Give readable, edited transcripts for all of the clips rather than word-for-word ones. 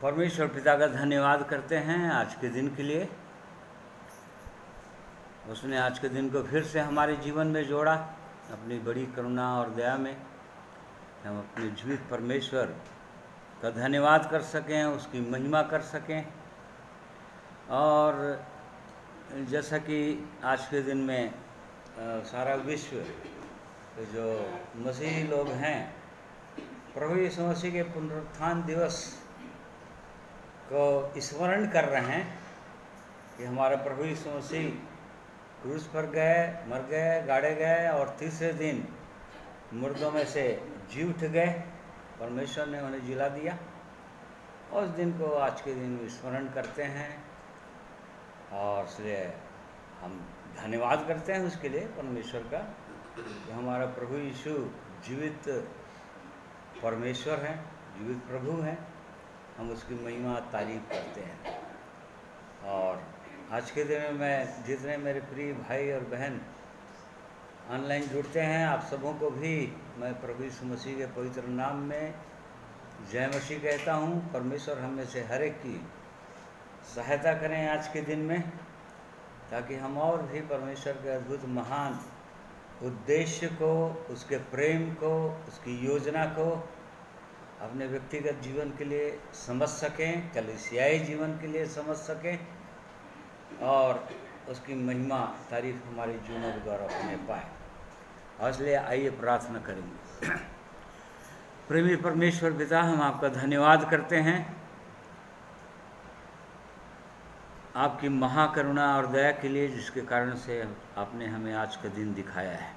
परमेश्वर पिता का धन्यवाद करते हैं आज के दिन के लिए। उसने आज के दिन को फिर से हमारे जीवन में जोड़ा। अपनी बड़ी करुणा और दया में हम अपने जीवित परमेश्वर का धन्यवाद कर सकें, उसकी महिमा कर सकें। और जैसा कि आज के दिन में सारा विश्व जो मसीही लोग हैं प्रभु यीशु मसीह के पुनरुत्थान दिवस को स्मरण कर रहे हैं कि हमारा प्रभु यीशु मसीह क्रूस पर गए, मर गए, गाड़े गए और तीसरे दिन मुर्दों में से जी उठ गए। परमेश्वर ने उन्हें जिला दिया। उस दिन को आज के दिन स्मरण करते हैं और इसलिए हम धन्यवाद करते हैं उसके लिए परमेश्वर का कि हमारा प्रभु यीशु जीवित परमेश्वर हैं, जीवित प्रभु हैं। हम उसकी महिमा तारीफ करते हैं। और आज के दिन में मैं जितने मेरे प्रिय भाई और बहन ऑनलाइन जुड़ते हैं, आप सबों को भी मैं प्रभु यीशु मसीह के पवित्र नाम में जय मसीह कहता हूँ। परमेश्वर हम में से हर एक की सहायता करें आज के दिन में, ताकि हम और भी परमेश्वर के अद्भुत महान उद्देश्य को, उसके प्रेम को, उसकी योजना को अपने व्यक्तिगत जीवन के लिए समझ सकें, कलीसियाई जीवन के लिए समझ सकें और उसकी महिमा तारीफ हमारे जीवनों के द्वारा होने पाए। और इसलिए आइए प्रार्थना करेंगे। प्रेमी परमेश्वर पिता, हम आपका धन्यवाद करते हैं आपकी महाकरुणा और दया के लिए, जिसके कारण से आपने हमें आज का दिन दिखाया है।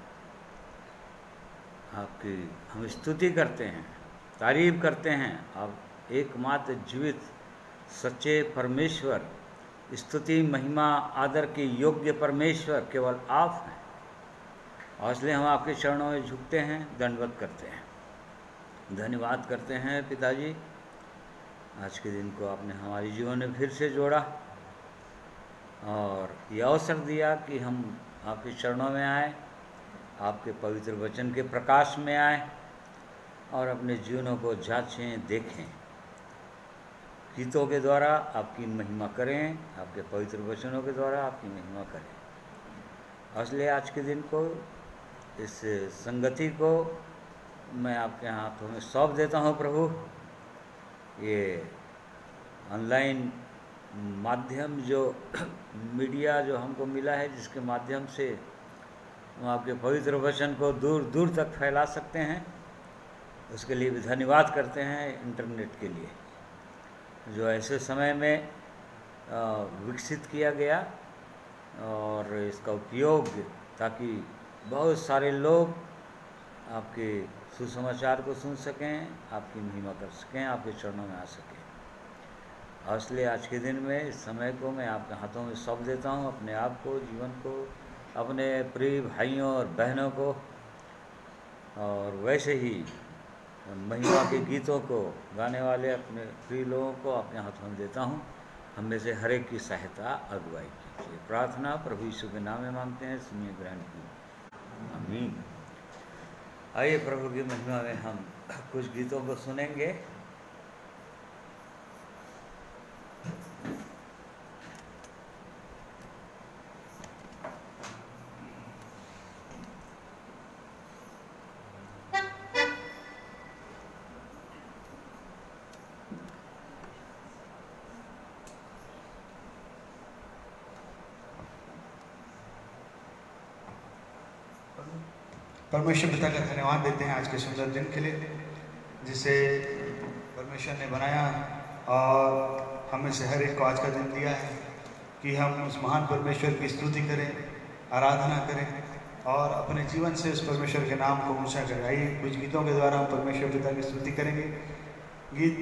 आपकी हम स्तुति करते हैं, तारीफ करते हैं। आप एकमात्र जीवित सच्चे परमेश्वर, स्तुति महिमा आदर के योग्य परमेश्वर केवल आप हैं। और इसलिए हम आपके चरणों में झुकते हैं, दंडवत करते हैं, धन्यवाद करते हैं पिताजी। आज के दिन को आपने हमारे जीवन में फिर से जोड़ा और ये अवसर दिया कि हम आपके चरणों में आए, आपके पवित्र वचन के प्रकाश में आए और अपने जीवनों को जांचें, देखें, गीतों के द्वारा आपकी महिमा करें, आपके पवित्र वचनों के द्वारा आपकी महिमा करें। इसलिए आज के दिन को, इस संगति को मैं आपके हाथों में सौंप देता हूँ प्रभु। ये ऑनलाइन माध्यम जो मीडिया जो हमको मिला है, जिसके माध्यम से हम आपके पवित्र वचन को दूर दूर तक फैला सकते हैं, उसके लिए भी धन्यवाद करते हैं। इंटरनेट के लिए जो ऐसे समय में विकसित किया गया और इसका उपयोग ताकि बहुत सारे लोग आपके सुसमाचार को सुन सकें, आपकी महिमा कर सकें, आपके चरणों में आ सकें। और इसलिए आज के दिन में इस समय को मैं आपके हाथों में सौंप देता हूँ, अपने आप को, जीवन को, अपने प्रिय भाइयों और बहनों को, और वैसे ही महिमा के गीतों को गाने वाले अपने प्रिय लोगों को अपने हाथों में देता हूँ। हम में से हर एक की सहायता, अगुवाई कीजिए। प्रार्थना प्रभु यीशु के नाम में मांगते हैं, सुनिए, ग्रहण कीजिए, आमीन। आइए प्रभु की महिमा में हम कुछ गीतों को सुनेंगे। परमेश्वर पिता का धन्यवाद देते हैं आज के सुंदर दिन के लिए, जिसे परमेश्वर ने बनाया और हमें से हर एक को आज का दिन दिया है कि हम उस महान परमेश्वर की स्तुति करें, आराधना करें और अपने जीवन से उस परमेश्वर के नाम को ऊंचा करें। आइए कुछ गीतों के द्वारा हम परमेश्वर पिता की स्तुति करेंगे। गीत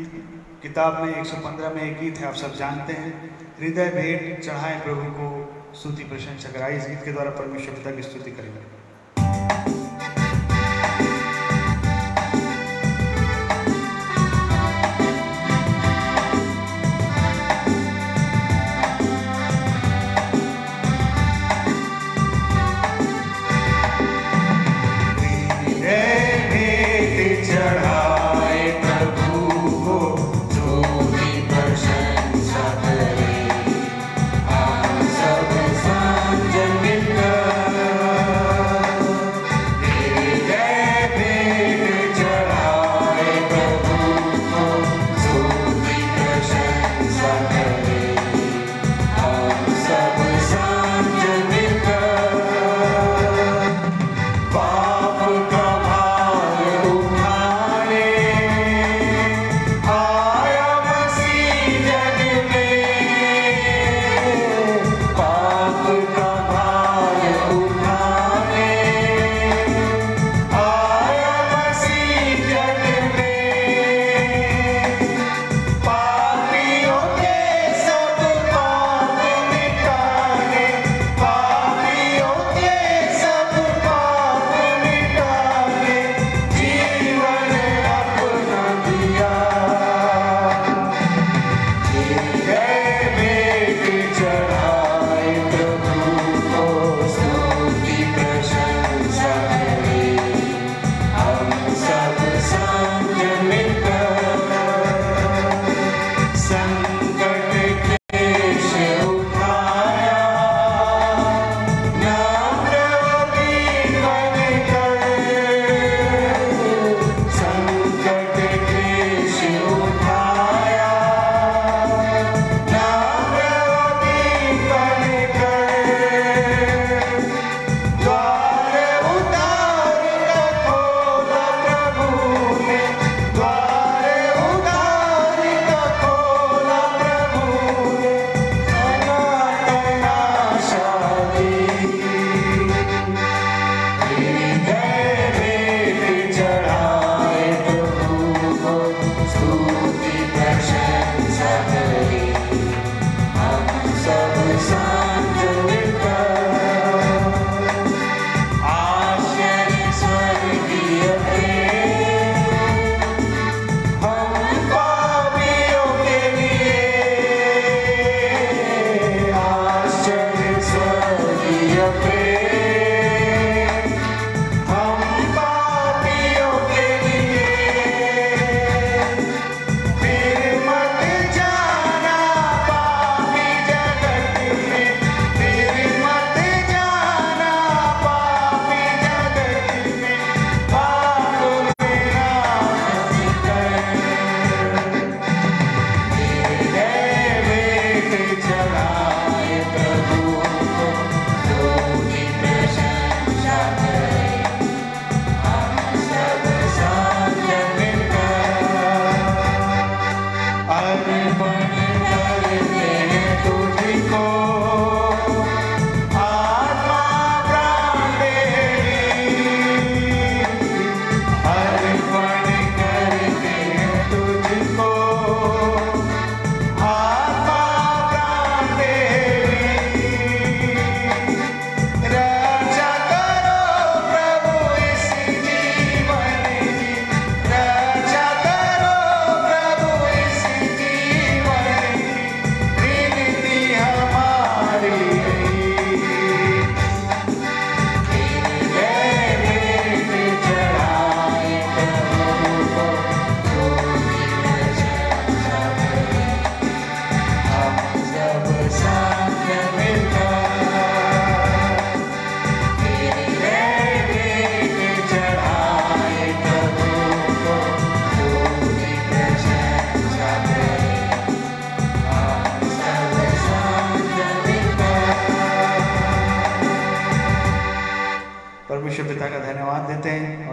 किताब में 115 में एक गीत है, आप सब जानते हैं, हृदय भेंट चढ़ाएं प्रभु को स्तुति प्रशंसा कराई। इस गीत के द्वारा परमेश्वर पिता की स्तुति करेंगे। चढ़ाए प्रभु को जो भी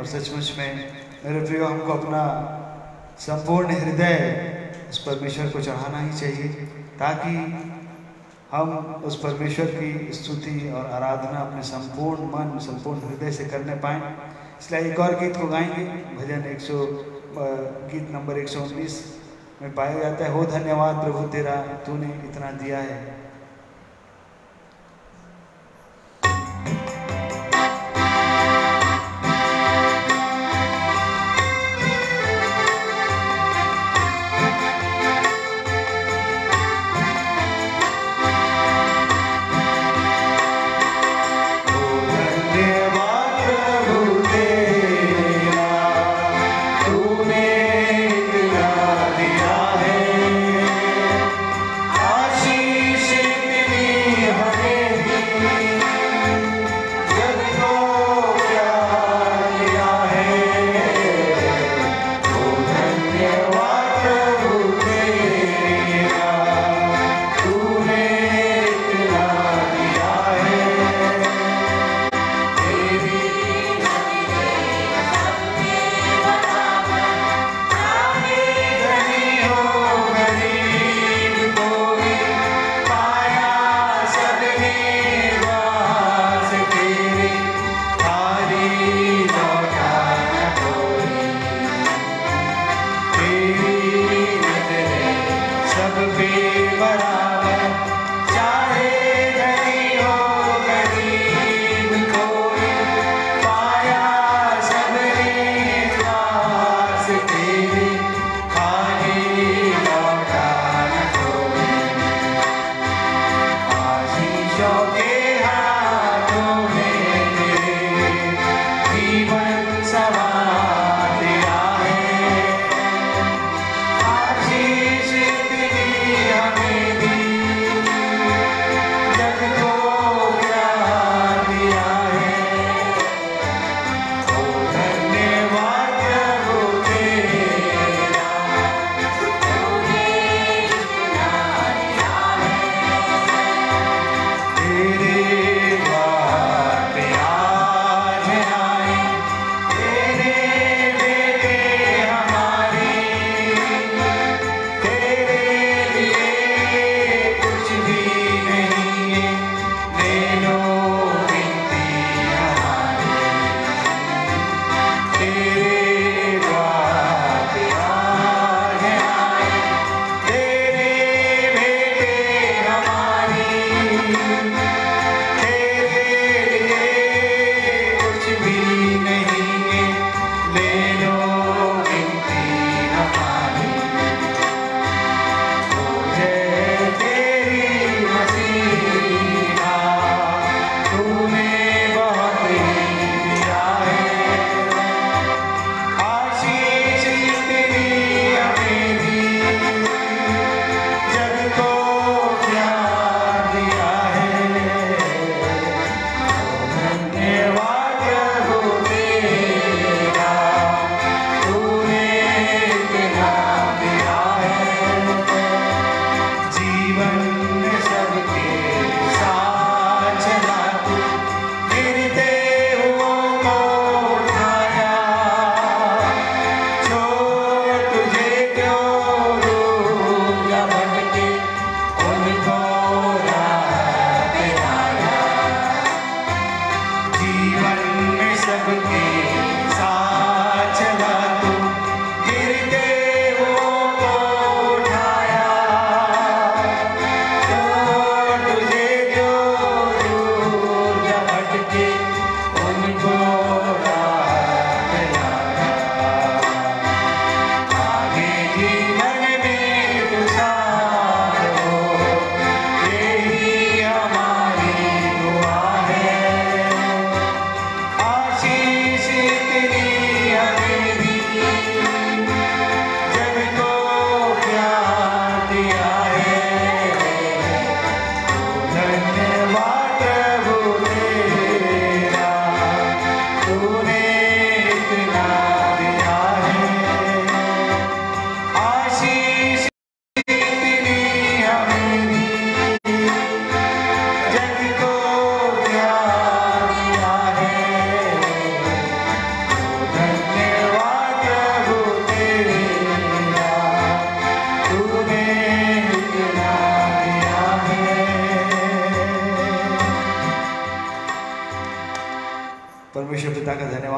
और सचमुच में मेरे प्रियो हमको अपना संपूर्ण हृदय उस परमेश्वर को चढ़ाना ही चाहिए, ताकि हम उस परमेश्वर की स्तुति और आराधना अपने संपूर्ण मन संपूर्ण हृदय से करने पाएँ। इसलिए एक और गीत को गाएंगे, भजन गीत नंबर 119 में पाया जाता है, हो धन्यवाद प्रभु तेरा तूने इतना दिया है। आशीष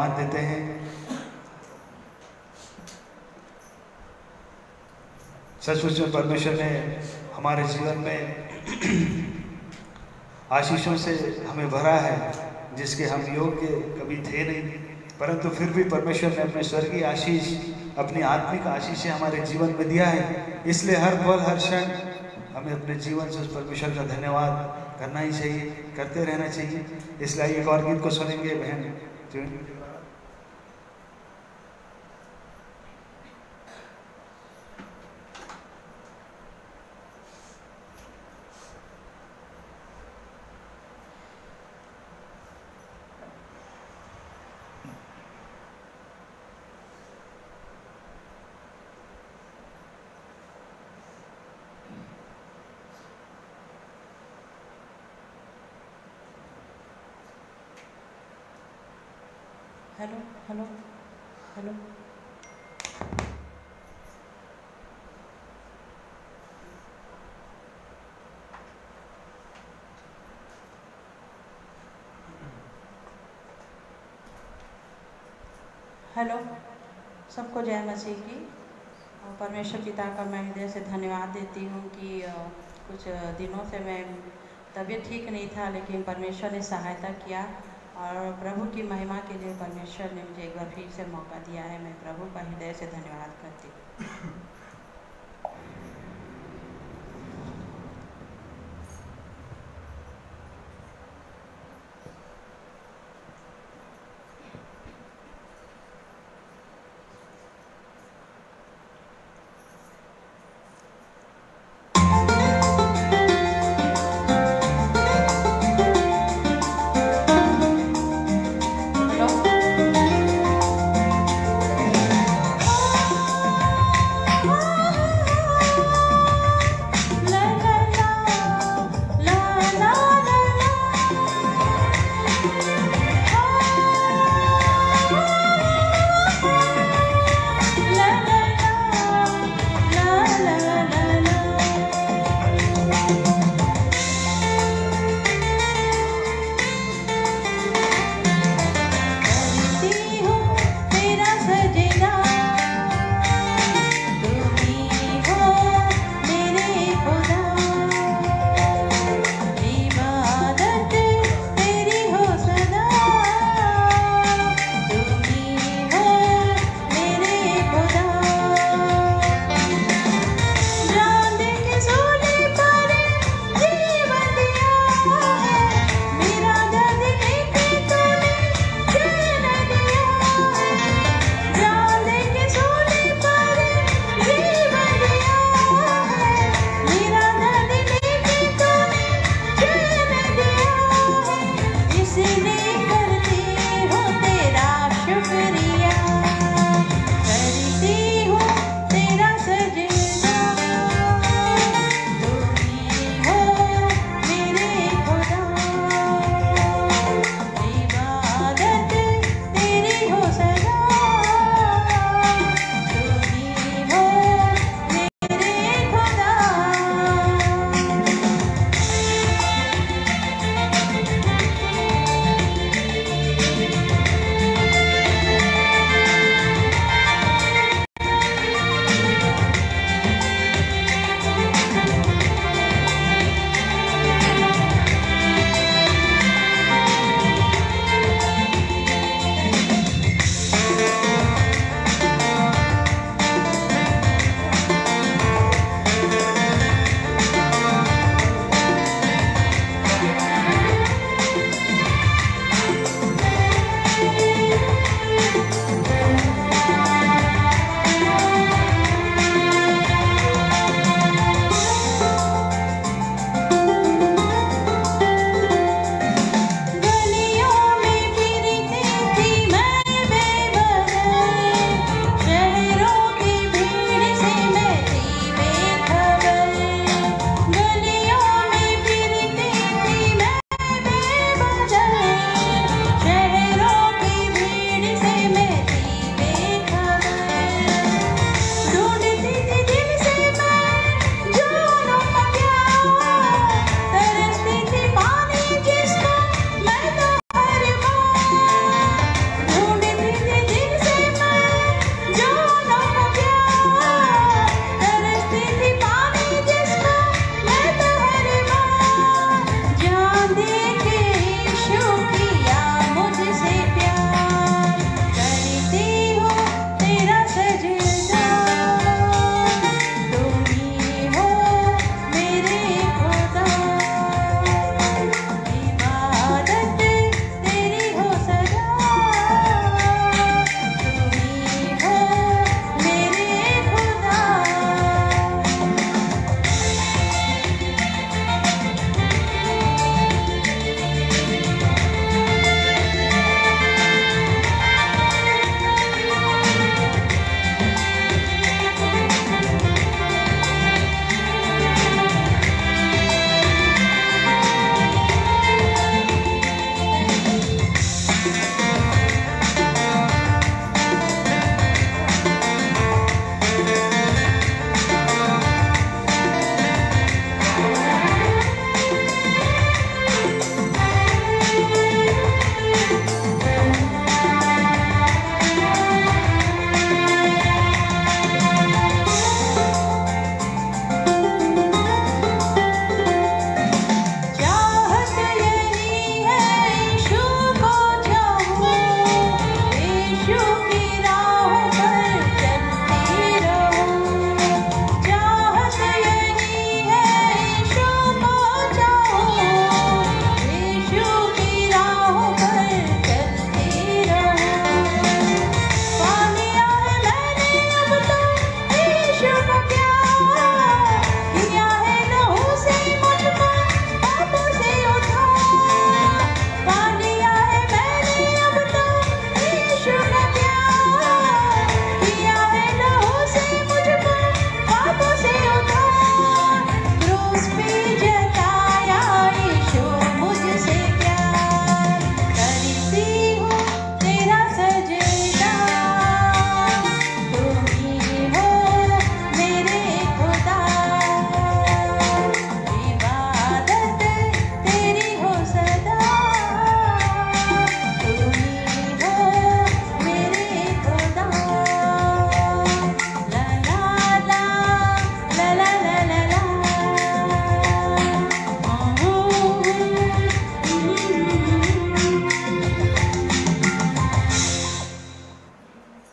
धन्यवाद देते हैं। सचमुच में परमेश्वर ने हमारे जीवन में आशीषों से हमें भरा है, जिसके हम योग्य कभी थे नहीं, परंतु फिर भी परमेश्वर ने अपने स्वर्गीय आशीष, अपनी आत्मिक आशीष हमारे जीवन में दिया है। इसलिए हर पल हर क्षण हमें अपने जीवन से उस परमेश्वर का धन्यवाद करना ही चाहिए, करते रहना चाहिए। इसलिए एक और गीत को सुनेंगे बहन। Hello hello hello. हेलो, सबको जय मसीह की। परमेश्वर पिता का मैं हृदय से धन्यवाद देती हूँ कि कुछ दिनों से मैं तबीयत ठीक नहीं था, लेकिन परमेश्वर ने सहायता किया और प्रभु की महिमा के लिए परमेश्वर ने मुझे एक बार फिर से मौका दिया है। मैं प्रभु का हृदय से धन्यवाद करती हूँ। Oh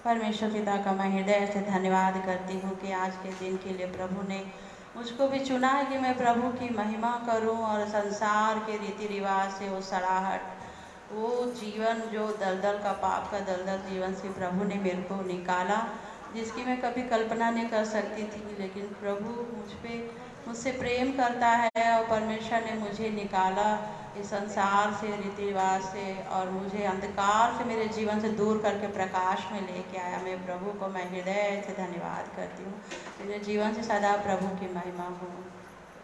परमेश्वर पिता का मैं हृदय से धन्यवाद करती हूँ कि आज के दिन के लिए प्रभु ने मुझको भी चुना है कि मैं प्रभु की महिमा करूं और संसार के रीति रिवाज से वो सड़ाहट, वो जीवन जो दलदल का पाप का दलदल जीवन से प्रभु ने मेरे को निकाला, जिसकी मैं कभी कल्पना नहीं कर सकती थी। लेकिन प्रभु मुझसे प्रेम करता है और परमेश्वर ने मुझे निकाला इस संसार से, रीति रिवाज से, और मुझे अंधकार से मेरे जीवन से दूर करके प्रकाश में लेके आया। मैं प्रभु को मैं हृदय से धन्यवाद करती हूँ। मेरे जीवन से सदा प्रभु की महिमा हो।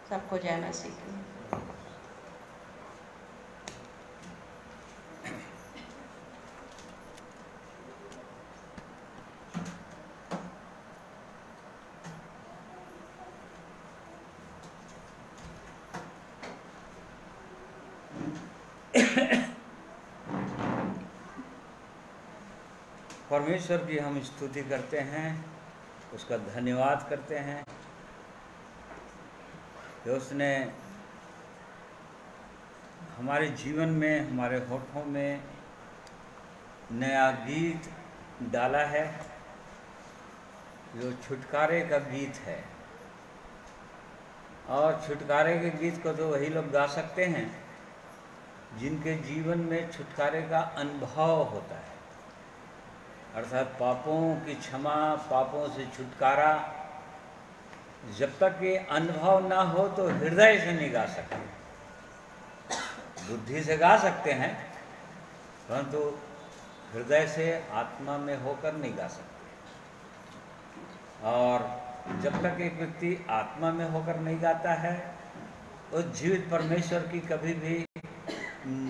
सबको जय मसीह की। परमेश्वर की हम स्तुति करते हैं, उसका धन्यवाद करते हैं कि उसने हमारे जीवन में, हमारे होठों में नया गीत डाला है, जो छुटकारे का गीत है। और छुटकारे के गीत को तो वही लोग गा सकते हैं जिनके जीवन में छुटकारे का अनुभव होता है, अर्थात पापों की क्षमा, पापों से छुटकारा। जब तक ये अनुभव ना हो तो हृदय से नहीं गा सकते। बुद्धि से गा सकते हैं, परंतु हृदय से, आत्मा में होकर नहीं गा सकते। और जब तक एक व्यक्ति आत्मा में होकर नहीं गाता है, उस जीवित परमेश्वर की कभी भी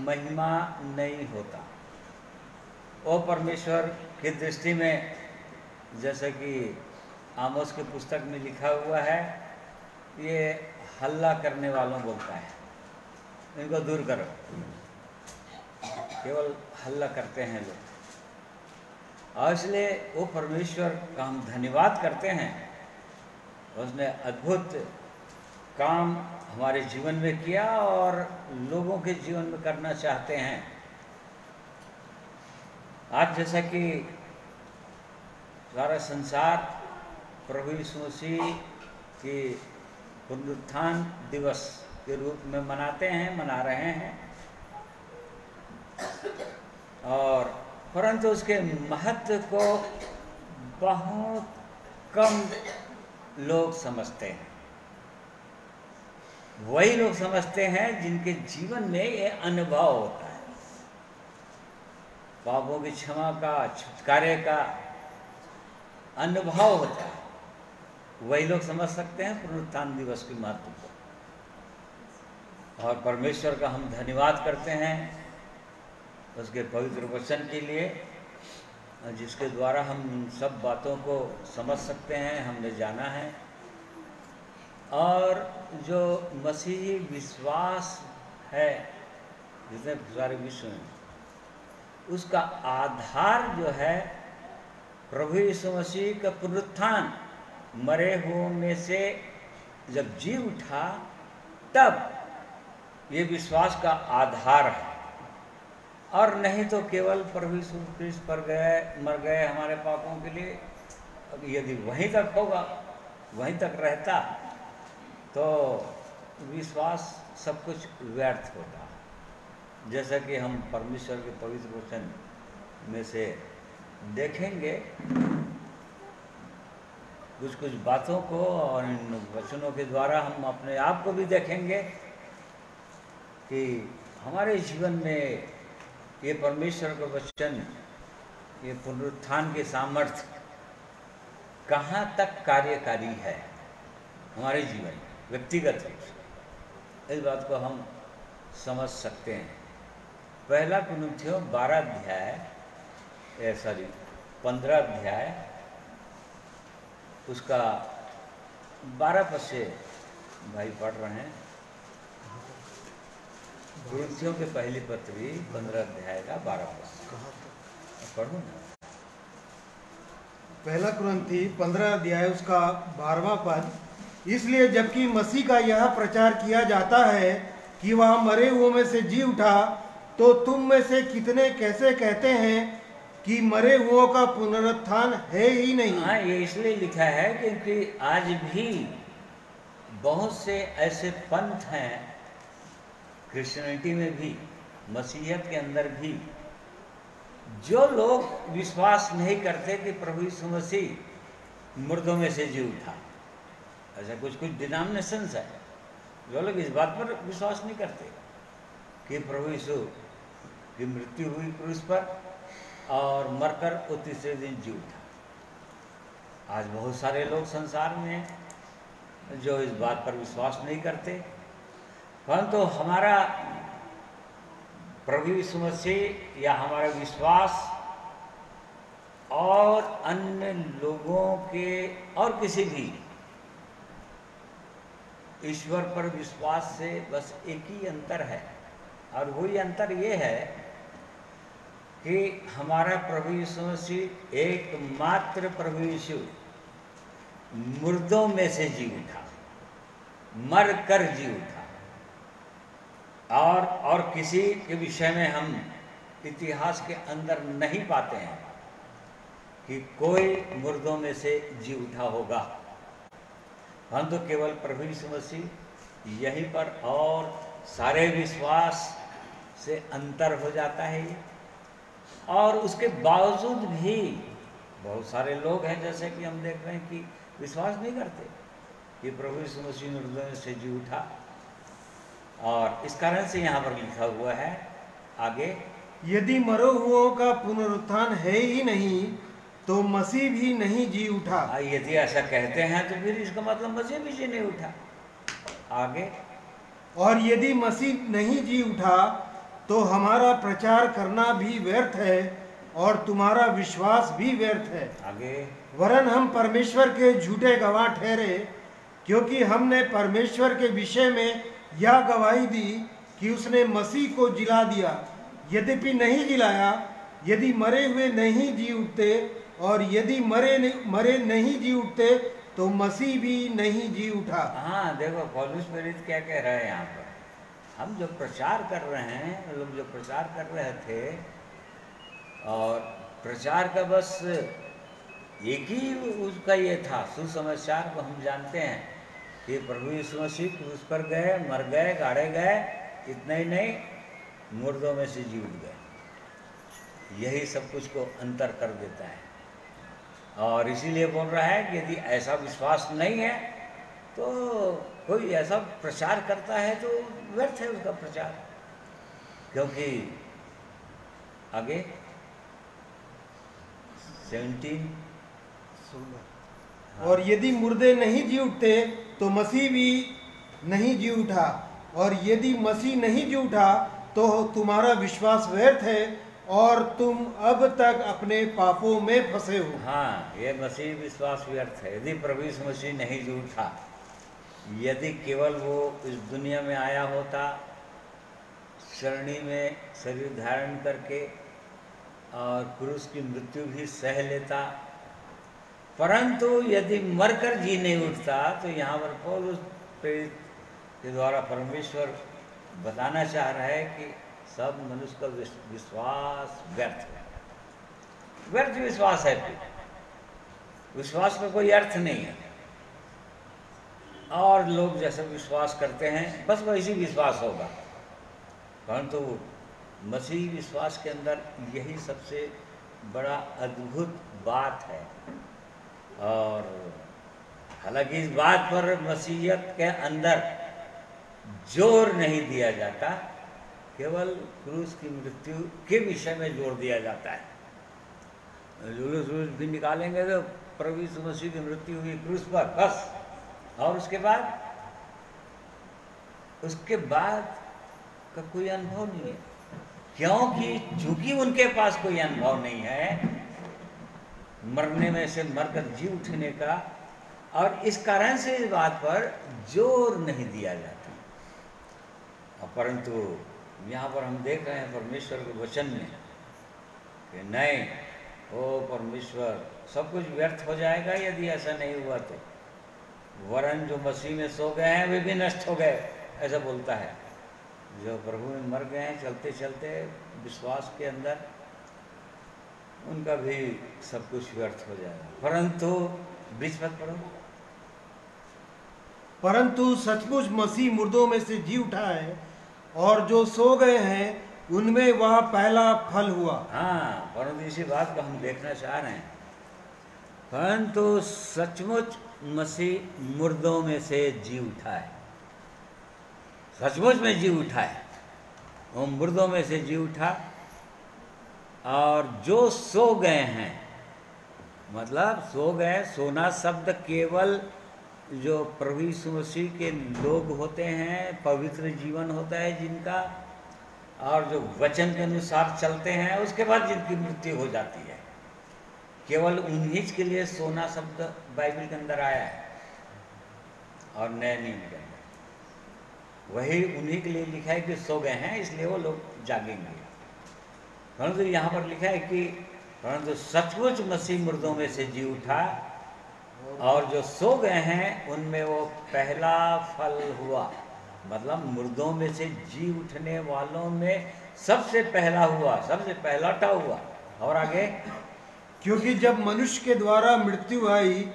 महिमा नहीं होता। वो परमेश्वर की दृष्टि में, जैसे कि आमोस की पुस्तक में लिखा हुआ है, ये हल्ला करने वालों बोलता है, इनको दूर करो। केवल हल्ला करते हैं लोग। और इसलिए वो परमेश्वर का हम धन्यवाद करते हैं। उसने अद्भुत काम हमारे जीवन में किया और लोगों के जीवन में करना चाहते हैं। आज जैसा कि सारा संसार प्रभु यीशु मसीह की पुनरुत्थान दिवस के रूप में मना रहे हैं, और परंतु उसके महत्व को बहुत कम लोग समझते हैं। वही लोग समझते हैं जिनके जीवन में ये अनुभव होता है, पापों की क्षमा का, छुटकारे का अनुभव होता है। वही लोग समझ सकते हैं पुनरुत्थान दिवस के महत्व को। और परमेश्वर का हम धन्यवाद करते हैं उसके पवित्र वचन के लिए, जिसके द्वारा हम इन सब बातों को समझ सकते हैं, हमने जाना है। और जो मसीही विश्वास है जितने सारे विश्व में, उसका आधार जो है प्रभु यीशु मसीह का पुनरुत्थान, मरे हुओं में से जब जी उठा, तब ये विश्वास का आधार है। और नहीं तो केवल प्रभु यीशु क्रिस्त मर गए हमारे पापों के लिए। यदि वहीं तक होगा, वहीं तक रहता, तो विश्वास सब कुछ व्यर्थ होता। जैसा कि हम परमेश्वर के पवित्र वचन में से देखेंगे कुछ बातों को, और इन वचनों के द्वारा हम अपने आप को भी देखेंगे कि हमारे जीवन में ये परमेश्वर का वचन, ये पुनरुत्थान के सामर्थ्य कहाँ तक कार्यकारी है हमारे जीवन में, व्यक्तिगत रूप से। इस बात को हम समझ सकते हैं। पहला कुरिन्थियों 15 अध्याय उसका 12 पद से भाई पढ़ रहे हैं। कुरिन्थियों के पहली पत्री 15 अध्याय का 12 पद पढ़ो ना। पहला कुरिन्थी 15 अध्याय उसका 12वां पद। इसलिए जबकि मसीह का यह प्रचार किया जाता है कि वह मरे हुओं में से जी उठा, तो तुम में से कितने कैसे कहते हैं कि मरे हुओं का पुनरुत्थान है ही नहीं। हाँ, ये इसलिए लिखा है क्योंकि आज भी बहुत से ऐसे पंथ हैं क्रिश्चियनिटी में भी, मसीहत के अंदर भी, जो लोग विश्वास नहीं करते कि प्रभु यीशु मसीह मुर्दों में से जी उठा। ऐसा कुछ कुछ डिनोमिनेशंस है जो लोग इस बात पर विश्वास नहीं करते कि प्रभु यीशु की मृत्यु हुई क्रूस पर और मरकर वो तीसरे दिन जी उठा। आज बहुत सारे लोग संसार में जो इस बात पर विश्वास नहीं करते, परंतु हमारा प्रभु यीशु मसीह या हमारा विश्वास और अन्य लोगों के और किसी भी ईश्वर पर विश्वास से बस एक ही अंतर है, और वही अंतर ये है कि हमारा प्रभु यीशु मसीह एकमात्र प्रभु यीशु मुर्दों में से जी उठा, मर कर जी उठा। और किसी के विषय में हम इतिहास के अंदर नहीं पाते हैं कि कोई मुर्दों में से जी उठा होगा, परंतु तो केवल प्रभु यीशु मसीह यहीं पर, और सारे विश्वास से अंतर हो जाता है ये। और उसके बावजूद भी बहुत सारे लोग हैं जैसे कि हम देख रहे हैं कि विश्वास नहीं करते कि प्रभु यीशु मसीह मुर्दों में से जी उठा। और इस कारण से यहाँ पर लिखा हुआ है आगे, यदि मरो हुओं का पुनरुत्थान है ही नहीं तो मसीह भी नहीं जी उठा। यदि ऐसा कहते हैं तो फिर इसका मतलब मसीह भी जी नहीं उठा। आगे, और यदि मसीह नहीं जी उठा तो हमारा प्रचार करना भी व्यर्थ है और तुम्हारा विश्वास भी व्यर्थ है। आगे, वरन हम परमेश्वर के झूठे गवाह ठहरे, क्योंकि हमने परमेश्वर के विषय में यह गवाही दी कि उसने मसीह को जिला दिया, यद्यपि नहीं जिलाया। यदि मरे हुए नहीं जी उठते और यदि मरे नहीं जी उठते तो मसीह भी नहीं जी उठा। हाँ, देखो पौलुस प्रेरित क्या कह रहे हैं यहाँ पर। हम जो प्रचार कर रहे हैं, लोग जो प्रचार कर रहे थे, और प्रचार का बस एक ही उसका ये था, सुसमाचार को हम जानते हैं कि प्रभु यीशु मसीह क्रूस पर गए, मर गए, गाड़े गए, इतना ही नहीं, मुर्दों में से जी उठ गए। यही सब कुछ को अंतर कर देता है। और इसीलिए बोल रहा है कि यदि ऐसा विश्वास नहीं है तो कोई ऐसा प्रचार करता है तो व्यर्थ है उसका प्रचार। क्योंकि आगे 17, और यदि मुर्दे नहीं जी उठते तो मसीह भी नहीं जी उठा, और यदि मसीह नहीं जी उठा तो तुम्हारा विश्वास व्यर्थ है और तुम अब तक अपने पापों में फंसे हो। हाँ, ये मसीह विश्वास व्यर्थ है। यदि प्रभु यीशु मसीह नहीं जी उठा, यदि केवल वो इस दुनिया में आया होता, शरणी में शरीर धारण करके और क्रूस की मृत्यु भी सह लेता, परंतु यदि मरकर जी नहीं उठता, तो यहाँ पर पौलुस प्रेरित के द्वारा परमेश्वर बताना चाह रहा है कि सब मनुष्य का विश्वास व्यर्थ है। व्यर्थ विश्वास है, फिर विश्वास का कोई अर्थ नहीं है। और लोग जैसे विश्वास करते हैं बस वैसी विश्वास होगा, परंतु मसीह विश्वास के अंदर यही सबसे बड़ा अद्भुत बात है। और हालांकि इस बात पर मसीहियत के अंदर जोर नहीं दिया जाता, केवल क्रूस की मृत्यु के विषय में जोर दिया जाता है। जुलूस भी निकालेंगे तो प्रभु यीशु मसीह की मृत्यु हुई क्रूस पर, बस। और उसके बाद का कोई अनुभव नहीं है, क्योंकि चूंकि उनके पास कोई अनुभव नहीं है मरने में से मरकर जी उठने का, और इस कारण से इस बात पर जोर नहीं दिया जाता। परंतु यहाँ पर हम देख रहे हैं परमेश्वर के वचन में कि नहीं, ओ परमेश्वर, सब कुछ व्यर्थ हो जाएगा यदि ऐसा नहीं हुआ तो। वरन जो मसीह में सो गए हैं वे भी नष्ट हो गए, ऐसा बोलता है। जो प्रभु में मर गए हैं चलते चलते विश्वास के अंदर, उनका भी सब कुछ व्यर्थ हो जाएगा। परंतु बीच मत पढ़ो। परंतु सचमुच मसीह मुर्दों में से जी उठा है, और जो सो गए हैं उनमें वह पहला फल हुआ। हाँ, परंतु इसी बात को हम देखना चाह रहे हैं। परंतु सचमुच मसीह मुर्दों में से जी उठा है, सचमुच में जी उठा है, वो मुर्दों में से जी उठा। और जो सो गए हैं, मतलब सो गए, सोना शब्द केवल जो प्रभु यीशु मसीह के लोग होते हैं, पवित्र जीवन होता है जिनका, और जो वचन के अनुसार चलते हैं, उसके बाद जिनकी मृत्यु हो जाती है, केवल उन्हीं के लिए सोना शब्द बाइबल के अंदर आया है और नए नियम के अंदर वही उन्हीं के लिए लिखा है कि सो गए हैं, इसलिए वो लोग जागेंगे। परंतु यहाँ पर लिखा है कि परंतु सचमुच मसीह मुर्दों में से जी उठा, और जो सो गए हैं उनमें वो पहला फल हुआ। मतलब मुर्दों में से जी उठने वालों में सबसे पहला हुआ, सबसे पहलाटा हुआ। और आगे, क्योंकि जब मनुष्य के द्वारा मृत्यु आई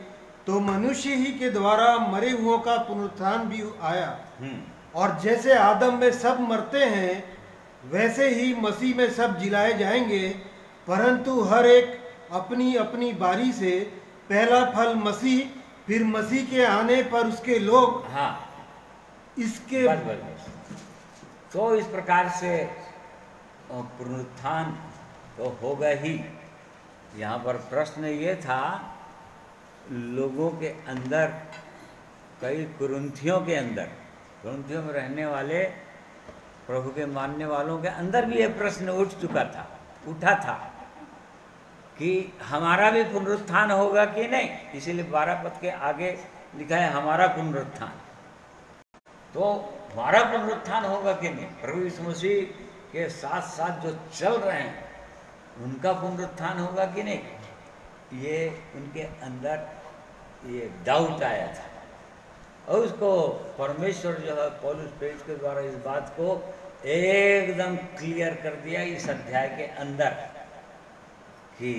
तो मनुष्य ही के द्वारा मरे हुओं का पुनरुत्थान भी आया। और जैसे आदम में सब मरते हैं, वैसे ही मसीह में सब जिलाए जाएंगे, परंतु हर एक अपनी अपनी बारी से। पहला फल मसीह, फिर मसीह के आने पर उसके लोग। हाँ, इसके बस। तो इस प्रकार से पुनरुत्थान तो होगा ही। यहाँ पर प्रश्न ये था, लोगों के अंदर, कई कुरिन्थियों के अंदर, कुरिन्थियों में रहने वाले प्रभु के मानने वालों के अंदर भी ये प्रश्न उठा था कि हमारा भी पुनरुत्थान होगा कि नहीं। इसीलिए 12 पद के आगे लिखा है हमारा पुनरुत्थान। तो हमारा पुनरुत्थान होगा कि नहीं, प्रभु यीशु मसीह के साथ साथ जो चल रहे हैं उनका पुनरुत्थान होगा कि नहीं, ये उनके अंदर ये डाउट आया था। और उसको परमेश्वर जो है पौलुस प्रेरित के द्वारा इस बात को एकदम क्लियर कर दिया इस अध्याय के अंदर कि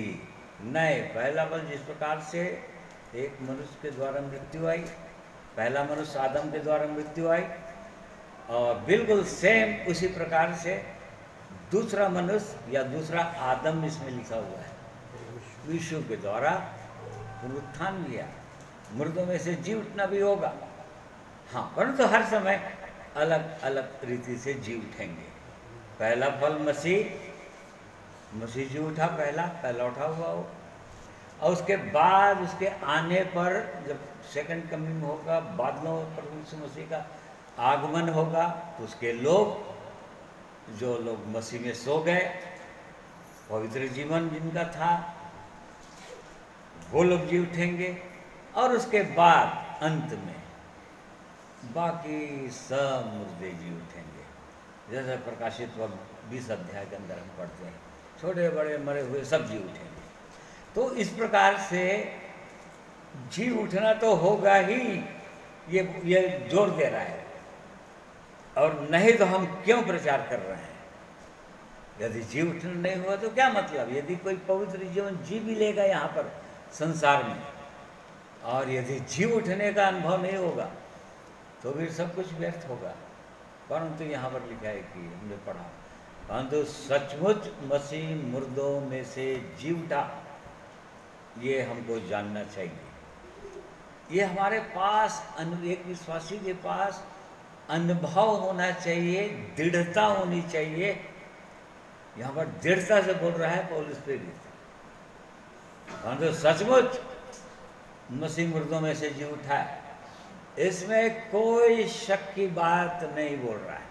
नहीं, पहला फल जिस प्रकार से एक मनुष्य के द्वारा मृत्यु आई, पहला मनुष्य आदम के द्वारा मृत्यु आई, और बिल्कुल सेम उसी प्रकार से दूसरा मनुष्य या दूसरा आदम इसमें लिखा हुआ है, यीशु के द्वारा पुनरुत्थान लिया, मुर्दों में से जी उठना भी होगा। हाँ, परंतु हर समय अलग अलग रीति से जी उठेंगे। पहला फल मसीह जी उठा, पहला उठा हुआ हो, और उसके बाद उसके आने पर जब सेकंड कमिंग होगा, बादलों पर प्रभु मसीह का आगमन होगा, तो उसके लोग, जो लोग मसीह में सो गए, पवित्र जीवन जिनका था, वो लोग जी उठेंगे। और उसके बाद अंत में बाकी सब मुर्दे जी उठेंगे। जैसे प्रकाशित 20 अध्याय के अंदर हम पढ़ते हैं, छोटे बड़े मरे हुए सब जी उठेंगे। तो इस प्रकार से जी उठना तो होगा ही, ये जोर दे रहा है। और नहीं तो हम क्यों प्रचार कर रहे हैं? यदि जी उठना नहीं हुआ तो क्या मतलब? यदि कोई पवित्र जीवन जी भी लेगा यहाँ पर संसार में, और यदि जी उठने का अनुभव नहीं होगा तो फिर सब कुछ व्यर्थ होगा। परंतु यहाँ पर लिखा है कि हमने पढ़ा, परंतु सचमुच मसीह मुर्दों में से जी उठा, ये हमको जानना चाहिए। ये हमारे पास, एक विश्वासी के पास अनुभव होना चाहिए, दृढ़ता होनी चाहिए। यहाँ पर दृढ़ता से बोल रहा है पौलुस प्रेरित, परंतु सचमुच मसीह मुर्दों में से जी उठा है, इसमें कोई शक की बात नहीं बोल रहा है।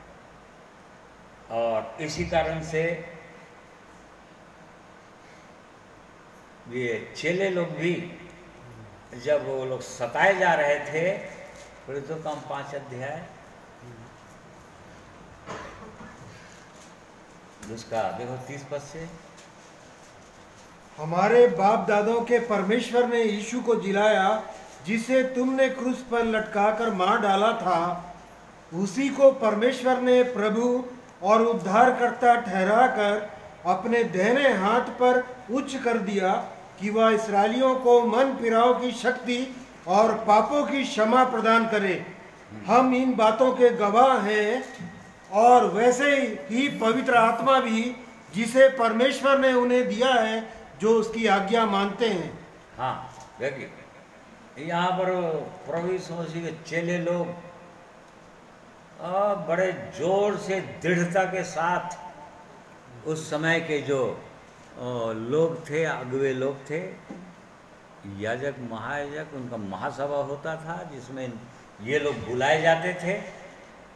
और इसी कारण से ये चेले लोग भी, जब वो लोग सताए जा रहे थे, प्रेरितों का 5 अध्याय उसका देखो 30 पद से, हमारे बाप दादों के परमेश्वर ने यीशु को जिलाया, जिसे तुमने क्रूस पर लटकाकर मार डाला था, उसी को परमेश्वर ने प्रभु और उद्धारकर्ता ठहराकर अपने दाहिने हाथ पर उच्च कर दिया कि वह इस्राएलियों को मन फिराव की शक्ति और पापों की क्षमा प्रदान करे। हम इन बातों के गवाह हैं, और वैसे ही पवित्र आत्मा भी जिसे परमेश्वर ने उन्हें दिया है जो उसकी आज्ञा मानते हैं। हाँ देखिए, यहाँ पर प्रभु यीशु मसीह के चेले लोग बड़े जोर से दृढ़ता के साथ उस समय के जो लोग थे, अगुवे लोग थे, याजक महायाजक, उनका महासभा होता था जिसमें ये लोग बुलाए जाते थे,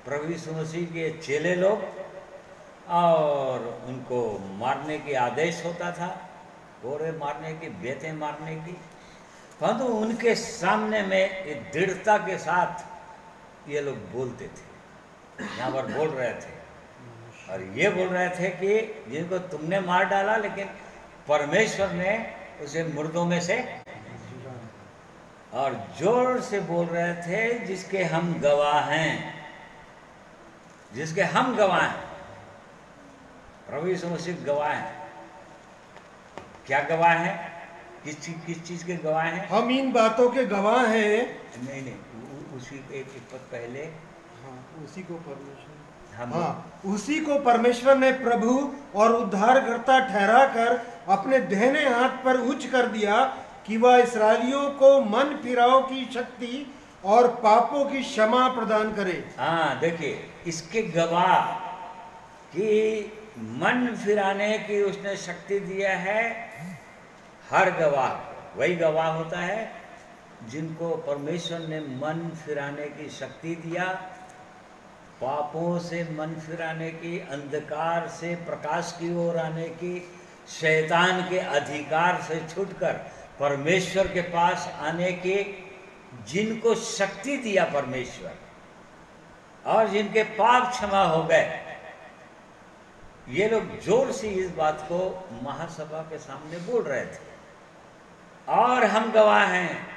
प्रभु यीशु मसीह के चेले लोग, और उनको मारने के आदेश होता था, कोड़े मारने की, बेतें मारने की। परंतु उनके सामने में दृढ़ता के साथ ये लोग बोलते थे, यहाँ पर बोल रहे थे, और ये बोल रहे थे कि जिनको तुमने मार डाला, लेकिन परमेश्वर ने उसे मुर्दों में से, और जोर से बोल रहे थे जिसके हम गवाह हैं, जिसके हम गवाह हैं। प्रभु यीशु मसीह गवाह हैं। क्या गवाह हैं? किस चीज के गवाह हैं? हम इन बातों के गवाह हैं। नहीं, उसी एक पद पहले, उसी को परमेश्वर ने प्रभु और उद्धारकर्ता ठहराकर अपने दाहिने हाथ पर उच्च कर दिया कि वह इस्राएलियों को मन फिराव की शक्ति और पापों की क्षमा प्रदान करे। हाँ देखिए, इसके गवाह कि मन फिराने की उसने शक्ति दिया है। हर गवाह वही गवाह होता है जिनको परमेश्वर ने मन फिराने की शक्ति दिया, पापों से मन फिराने की, अंधकार से प्रकाश की ओर आने की, शैतान के अधिकार से छूटकर परमेश्वर के पास आने की, जिनको शक्ति दिया परमेश्वर, और जिनके पाप क्षमा हो गए। ये लोग जोर से इस बात को महासभा के सामने बोल रहे थे, और हम गवाह हैं,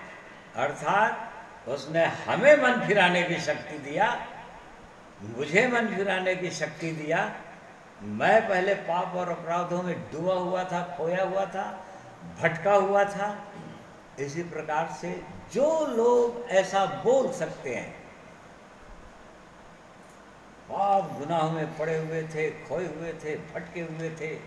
अर्थात उसने हमें मन फिराने की शक्ति दिया, मुझे मन फिराने की शक्ति दिया। मैं पहले पाप और अपराधों में डूबा हुआ था, खोया हुआ था, भटका हुआ था। इसी प्रकार से जो लोग ऐसा बोल सकते हैं, पाप गुनाहों में पड़े हुए थे, खोए हुए थे, भटके हुए थे,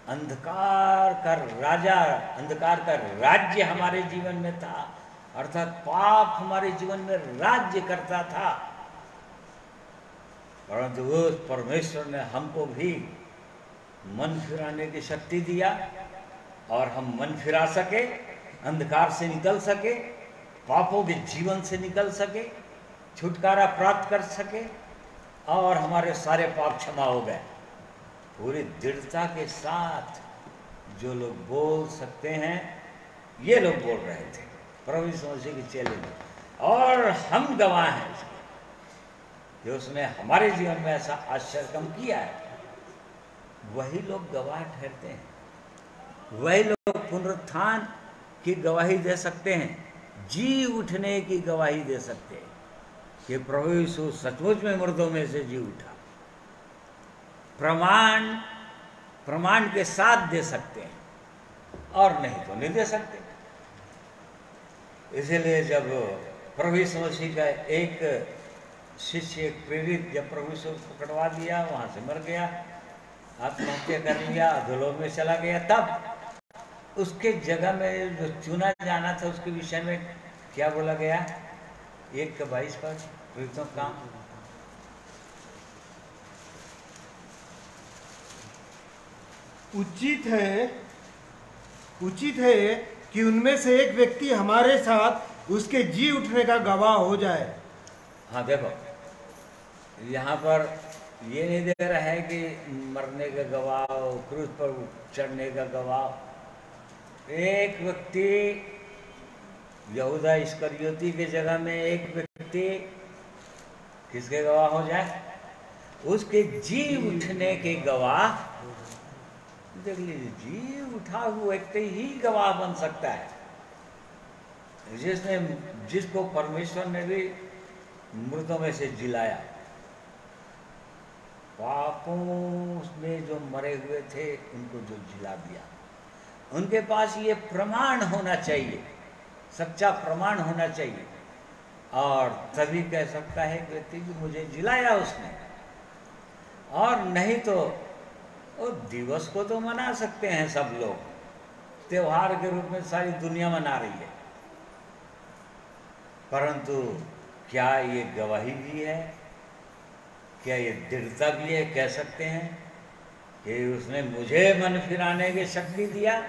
अंधकार का राजा, अंधकार का राज्य हमारे जीवन में था, अर्थात पाप हमारे जीवन में राज्य करता था, परंतु उस परमेश्वर ने हमको भी मन फिराने की शक्ति दिया, और हम मन फिरा सके, अंधकार से निकल सके, पापों के जीवन से निकल सके, छुटकारा प्राप्त कर सके, और हमारे सारे पाप क्षमा हो गए। पूरी दृढ़ता के साथ जो लोग बोल सकते हैं, ये लोग बोल रहे थे, प्रभु यीशु मसीह के चेले लोग, और हम गवाह हैं उसके, कि उसने हमारे जीवन में ऐसा आश्चर्य काम किया है। वही लोग गवाह ठहरते हैं, वही लोग पुनरुत्थान की गवाही दे सकते हैं, जी उठने की गवाही दे सकते हैं कि प्रभु यीशु सचमुच में मुर्दों में से जी उठा। प्रमाण के साथ दे सकते हैं, और नहीं तो नहीं दे सकते। इसीलिए जब प्रभु यीशु मसीह का एक शिष्य, एक प्रेरित, जब प्रभु यीशु पकड़वा दिया, वहां से मर गया, आत्महत्या कर लिया, अधोलोक में चला गया, तब उसके जगह में जो चुना जाना था उसके विषय में क्या बोला गया? 1:22 पर प्रेरितों का काम, उचित है कि उनमें से एक व्यक्ति हमारे साथ उसके जी उठने का गवाह हो जाए। हाँ देखो, यहाँ पर ये नहीं दे रहा है कि मरने का गवाह, क्रूस पर चढ़ने का गवाह। एक व्यक्ति, यहूदा इस्करियोती के जगह में एक व्यक्ति किसके गवाह हो जाए? उसके जी उठने के गवाह। देख लीजिए, जी उठा हुआ व्यक्ति ही गवाह बन सकता है, जिसको परमेश्वर ने भी मृतों में से जिलाया। पापों में जो मरे हुए थे उनको जो जिला दिया, उनके पास ये प्रमाण होना चाहिए, सच्चा प्रमाण होना चाहिए, और तभी कह सकता है व्यक्ति कि मुझे जिलाया उसने। और नहीं तो वो दिवस को तो मना सकते हैं सब लोग, त्योहार के रूप में सारी दुनिया मना रही है, परंतु क्या ये गवाही भी है, क्या ये दृढ़ता भी है? कह सकते हैं कि उसने मुझे मन फिराने की शक्ति दिया,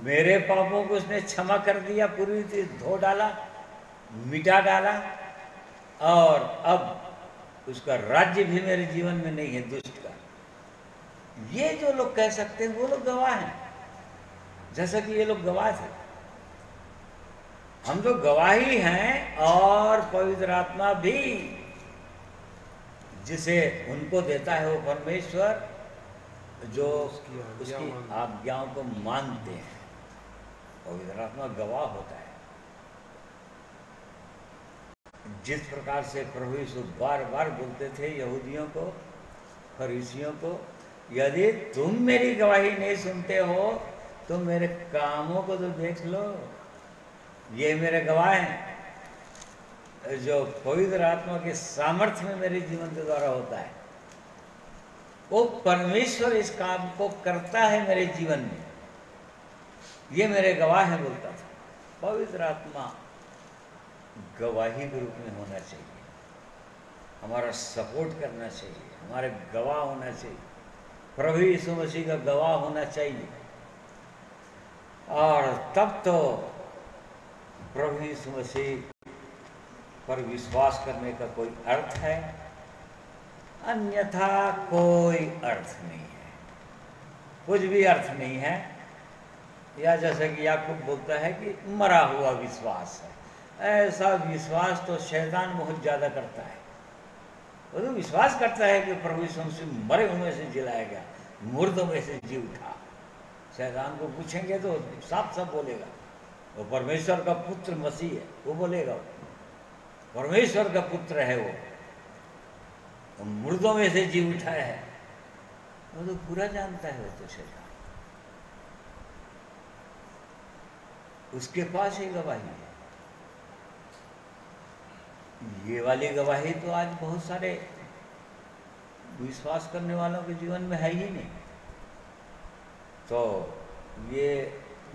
मेरे पापों को उसने क्षमा कर दिया, पूरी तरह धो डाला, मिटा डाला, और अब उसका राज्य भी मेरे जीवन में नहीं है दुष्ट का। ये जो लोग कह सकते हैं वो लोग गवाह हैं, जैसा कि ये लोग गवाह थे। हम तो गवाही हैं, और पवित्र आत्मा भी जिसे उनको देता है वो परमेश्वर जो उसकी आज्ञाओं को मानते हैं। पवित्र आत्मा गवाह होता है। जिस प्रकार से प्रभु यीशु बार बार बोलते थे यहूदियों को, फरीसियों को, यदि तुम मेरी गवाही नहीं सुनते हो तो मेरे कामों को तो देख लो, ये मेरे गवाह हैं। जो पवित्र आत्मा के सामर्थ्य में मेरे जीवन के द्वारा होता है, वो परमेश्वर इस काम को करता है मेरे जीवन में, ये मेरे गवाह है बोलता था। पवित्र आत्मा गवाही के रूप में होना चाहिए, हमारा सपोर्ट करना चाहिए, हमारे गवाह होना चाहिए, प्रभु यीशु मसीह का गवाह होना चाहिए। और तब तो प्रभु यीशु मसीह पर विश्वास करने का कोई अर्थ है, अन्यथा कोई अर्थ नहीं है, कुछ भी अर्थ नहीं है। या जैसा कि याकूब बोलता है कि मरा हुआ विश्वास है, ऐसा विश्वास तो शैतान बहुत ज़्यादा करता है। वो तो विश्वास करता है कि प्रभु यीशु मसीह मरे हुए से जिलाया गया, मुर्दों में से जी उठा। शैतान को पूछेंगे तो साफ साफ बोलेगा, वो परमेश्वर का पुत्र मसीह है, वो बोलेगा परमेश्वर का पुत्र है, वो मुर्दों में से जी उठा है। वो तो पूरा जानता है, वो तो शैतान, उसके पास ही गवाही है। ये वाली गवाही तो आज बहुत सारे विश्वास करने वालों के जीवन में है ही नहीं। तो ये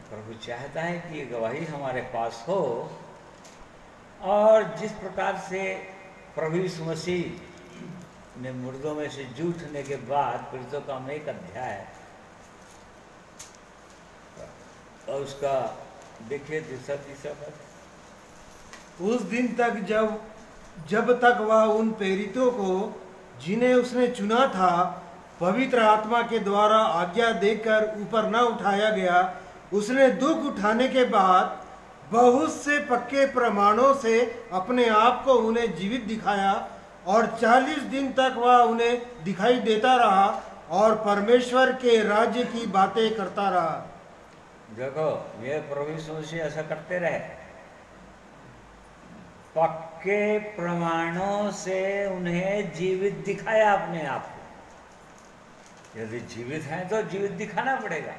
प्रभु चाहता है कि ये गवाही हमारे पास हो, और जिस प्रकार से प्रभु यीशु मसीह ने मुर्दों में से जी उठने के बाद प्रेरितों का 1 अध्याय और उसका देखिए 2-3 पद। उस दिन तक जब तक वह उन प्रेरितों को जिन्हें उसने चुना था पवित्र आत्मा के द्वारा आज्ञा देकर ऊपर न उठाया गया, उसने दुख उठाने के बाद बहुत से पक्के प्रमाणों से अपने आप को उन्हें जीवित दिखाया, और 40 दिन तक वह उन्हें दिखाई देता रहा और परमेश्वर के राज्य की बातें करता रहा। देखो, ये प्रभु यीशु मसीह ऐसा करते रहे, पक्के प्रमाणों से उन्हें जीवित दिखाया अपने आप को। यदि जीवित हैं तो जीवित दिखाना पड़ेगा।